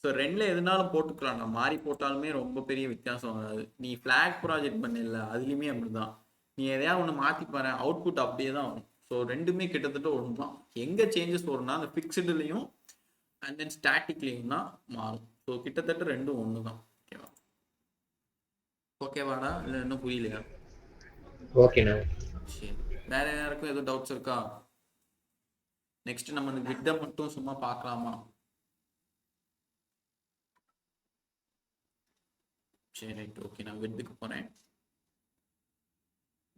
ஸோ ரெண்டில் எதுனாலும் போட்டுக்கலாம். நான் மாறி போட்டாலுமே ரொம்ப பெரிய வித்தியாசம் வராது. நீ ஃப்ளாக் ப்ராஜெக்ட் பண்ணல, அதுலேயுமே அப்படிதான். நீ எதையாவது ஒன்று மாற்றி பாரு, அவுட்புட் அப்படியே தான் வரும். ஸோ ரெண்டுமே கிட்டத்தட்ட ஒன்று தான். எங்கே சேஞ்சஸ் வரும்னா அந்த ஃபிக்ஸ்டுலையும் அண்ட் தென் ஸ்டாட்டிக்லேயும் தான் மாறும். ஸோ கிட்டத்தட்ட ரெண்டும் ஒன்று தான். ஓகேவா? ஓகேவாடா? இல்லை இன்னும் புரியலையா?
ஓகேண்ணா.
சரி, வேற யாருக்கும் எதுவும் டவுட்ஸ் இருக்கா? நெக்ஸ்ட் நம்ம இந்த விட்டை மட்டும் சும்மா பார்க்கலாமா? சரி, ரைட், ஓகே. நான் விட்டுக்கு போகிறேன்.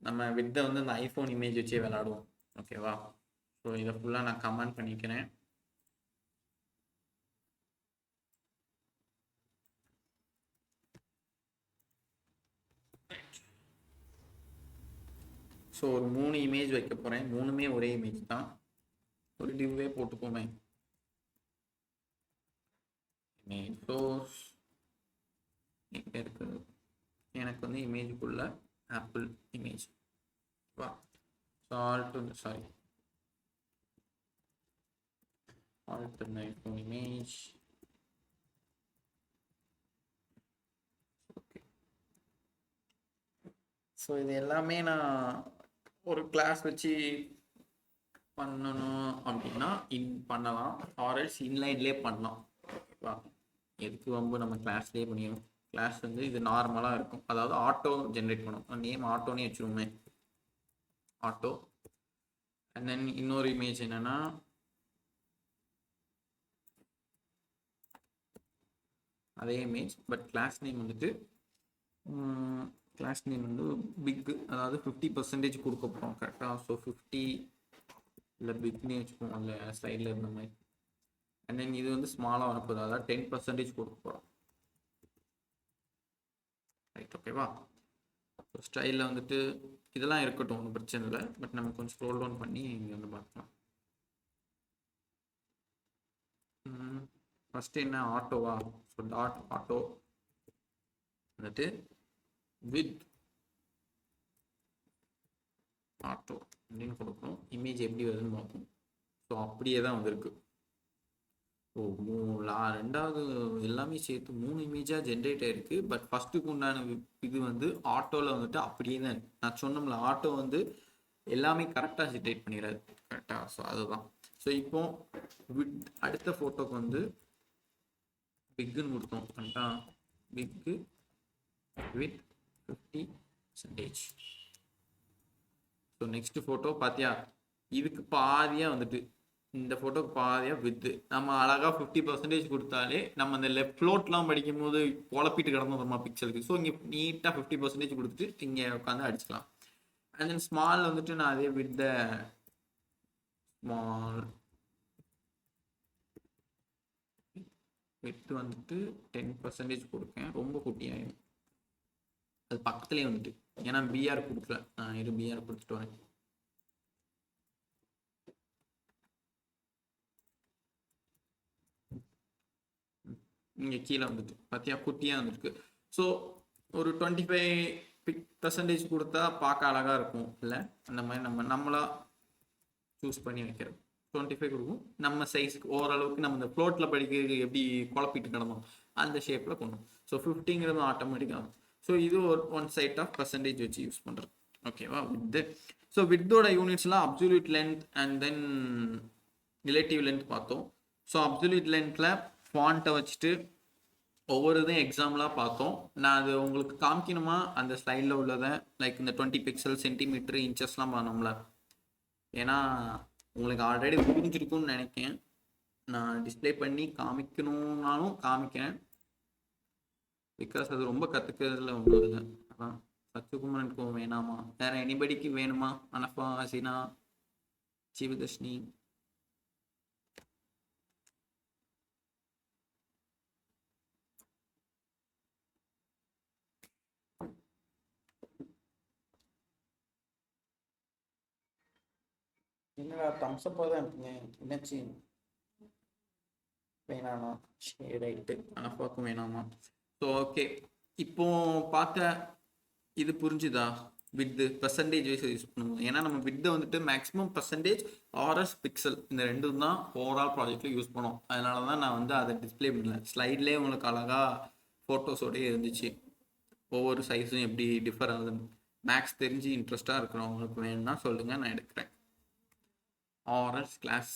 நம்ம வித்தை வந்து இந்த ஐஃபோன் இமேஜ் வச்சே விளாடுவோம். ஓகேவா? ஸோ இதை ஃபுல்லாக நான் கமெண்ட் பண்ணிக்கிறேன். ஸோ ஒரு 3 இமேஜ் வைக்க போகிறேன். 3மே ஒரே இமேஜ் தான். ஒரு டிவ்வே போட்டுக்கோமே. இமேஜ் சோர்ஸ் எங்கே இருக்குது? எனக்கு வந்து இமேஜுக்குள்ள ஆப்பிள் இமேஜ் வா. Sorry alternate image. Okay. So இது எல்லாமே நான் ஒரு கிளாஸ் வச்சு பண்ணணும் அப்படின்னா பண்ணலாம். ஆர்எல்ஸ் இன்லைன்லேயே பண்ணலாம். ஓகேவா? எதுக்கு ரொம்ப நம்ம கிளாஸ்லேயே பண்ணிடணும். கிளாஸ் வந்து இது நார்மலாக இருக்கும். அதாவது ஆட்டோ ஜென்ரேட் பண்ணும். நேம் ஆட்டோனே வச்சுருவோமே, ஆட்டோ. அண்ட் தென் இன்னொரு இமேஜ் என்னன்னா அதே இமேஜ் பட் கிளாஸ் நேம் வந்துட்டு கிளாஸ் நேம் வந்து பிக், அதாவது 50% கொடுக்க போகிறோம். கரெக்டாக? ஸோ 50 இல்லை பிக்னே வச்சுப்போம், அந்த சைடில் இருந்த மாதிரி. அண்ட் தென் இது வந்து ஸ்மாலாக வரப்போகுது, அதாவது 10% கொடுக்க போகிறோம். ரைட், ஓகேவா? ஸ்டைலில் வந்துட்டு இதெல்லாம் இருக்கட்டும், ஒன்றும் பிரச்சனை இல்லை. பட் நம்ம கொஞ்சம் ஸ்க்ரோல் டவுன் பண்ணி இங்கே வந்து பார்க்கலாம். ஃபஸ்ட்டு என்ன ஆட்டோவா? ஸோ டாட் ஆட்டோ வந்துட்டு வித் ஆட்டோ அப்படின்னு கொடுக்கணும். இமேஜ் எப்படி வருதுன்னு பார்ப்போம். ஸோ அப்படியே தான் வந்திருக்கு. ஸோ ரெண்டாவது எல்லாமே சேர்த்து 3 இமேஜாக ஜென்ரேட் ஆயிருக்கு. பட் ஃபஸ்ட்டுக்கு உண்டான இது வந்து ஆட்டோவில் வந்துட்டு அப்படியே தான் இருக்கு. நான் சொன்னோம்ல, ஆட்டோ வந்து எல்லாமே கரெக்டாக ஜென்ரேட் பண்ணிடுறாரு கரெக்டாக. ஸோ அதுதான். ஸோ இப்போ அடுத்த ஃபோட்டோக்கு வந்து பிக்குன்னு கொடுத்தோம் கரெக்டாக. பிக்கு வித் 50%. ஸோ நெக்ஸ்ட் ஃபோட்டோ பார்த்தியா, இதுக்கு பாதியாக வந்துட்டு இந்த ஃபோட்டோக்கு பாதியாக வித்து நம்ம அழகாக 50% கொடுத்தாலே நம்ம அந்த லெஃப்ட் ஃப்ளோட்லாம் படிக்கும் போது குழப்பிட்டு கிடந்தோம் பிக்சலுக்கு. ஸோ இங்கே நீட்டாக 50% கொடுத்துட்டு இங்கே உட்காந்து அடிச்சுக்கலாம். அண்ட் தென் ஸ்மால் வந்துட்டு நான் அதே வித் ஸ்மால் வித் வந்துட்டு 10% கொடுக்கேன். ரொம்ப குட்டியாயிடும் அது பக்கத்துலேயே வந்துட்டு. ஏன்னா பிஆர் கொடுக்கல, நான் இது பிஆர் கொடுத்துட்டு வரேன். இங்கே கீழே வந்துட்டு பார்த்தியா குட்டியாக வந்துருக்கு. ஸோ ஒரு 25% கொடுத்தா பார்க்க அழகாக இருக்கும் இல்லை? அந்த மாதிரி நம்மளா சூஸ் பண்ணி வைக்கிறது. 25 கொடுக்கும். நம்ம சைஸுக்கு ஓரளவுக்கு நம்ம இந்த ஃப்ளோட்டில் படிக்கிறது எப்படி குழப்பிட்டு கிடந்தோம் அந்த ஷேப்பில் கொண்டு. ஸோ 50ங்கிறது ஆட்டோமேட்டிக்காக. ஸோ இது ஒரு ஒன் சைட் ஆஃப் பர்சன்டேஜ் வச்சு யூஸ் பண்ணுறது. ஓகேவா? வித்து. ஸோ வித்தோட யூனிட்ஸ்லாம் absolute length and then relative length பார்த்தோம். ஸோ அப்சல்யூட் லென்த்தில் ஃபாண்ட்டை வச்சுட்டு ஒவ்வொரு இதையும் எக்ஸாம்பிளாக பார்த்தோம். நான் அது உங்களுக்கு காமிக்கணுமா அந்த ஸ்லைடில் உள்ளதை, லைக் இந்த 20 பிக்சல் சென்டிமீட்டர் இன்ச்சஸ்லாம் பண்ணோம்ல. ஏன்னா உங்களுக்கு ஆல்ரெடி புரிஞ்சிருக்கும்னு நினைக்கிறேன். நான் டிஸ்பிளே பண்ணி காமிக்கணும்னாலும் காமிக்கிறேன். பிகாஸ் அது ரொம்ப கற்றுக்கிறதுல ஒன்று இல்லை. அதான் சத்துக்குமரனுக்கும் வேணாமா, வேற எனிபடிக்கு வேணுமா? அனஃபா, ஹசினா, ஜீவதர்ஷினி. என்னடா தம்ஸ்அப்பாக தான் இருப்பீங்க, என்னாச்சு? வேணாமா? சரி ரைட்டு, அனஃபாக்கும் வேணாமா? ஸோ ஓகே, இப்போ பார்த்த இது புரிஞ்சுதா? வித்து பர்சன்டேஜ் வைஸ் யூஸ் பண்ணுவோம். ஏன்னா நம்ம வித்தை வந்துட்டு மேக்ஸிமம் பர்சன்டேஜ் ஆர்எஸ் பிக்சல் இந்த ரெண்டும் தான் ஓவரால் ப்ராஜெக்டில் யூஸ் பண்ணோம். அதனால தான் நான் வந்து அதை டிஸ்பிளே பண்ணல. ஸ்லைட்லேயே உங்களுக்கு அழகாக ஃபோட்டோஸோடய இருந்துச்சு. ஒவ்வொரு சைஸும் எப்படி டிஃபர் ஆகுதுன்னு. மேக்ஸ் தெரிஞ்சு இன்ட்ரெஸ்டாக இருக்கிறவங்களுக்கு வேணும்னா சொல்லுங்கள், நான் எடுக்கிறேன். ஆர்எஸ் கிளாஸ்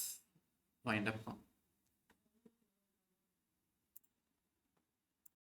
வைண்ட் அப்.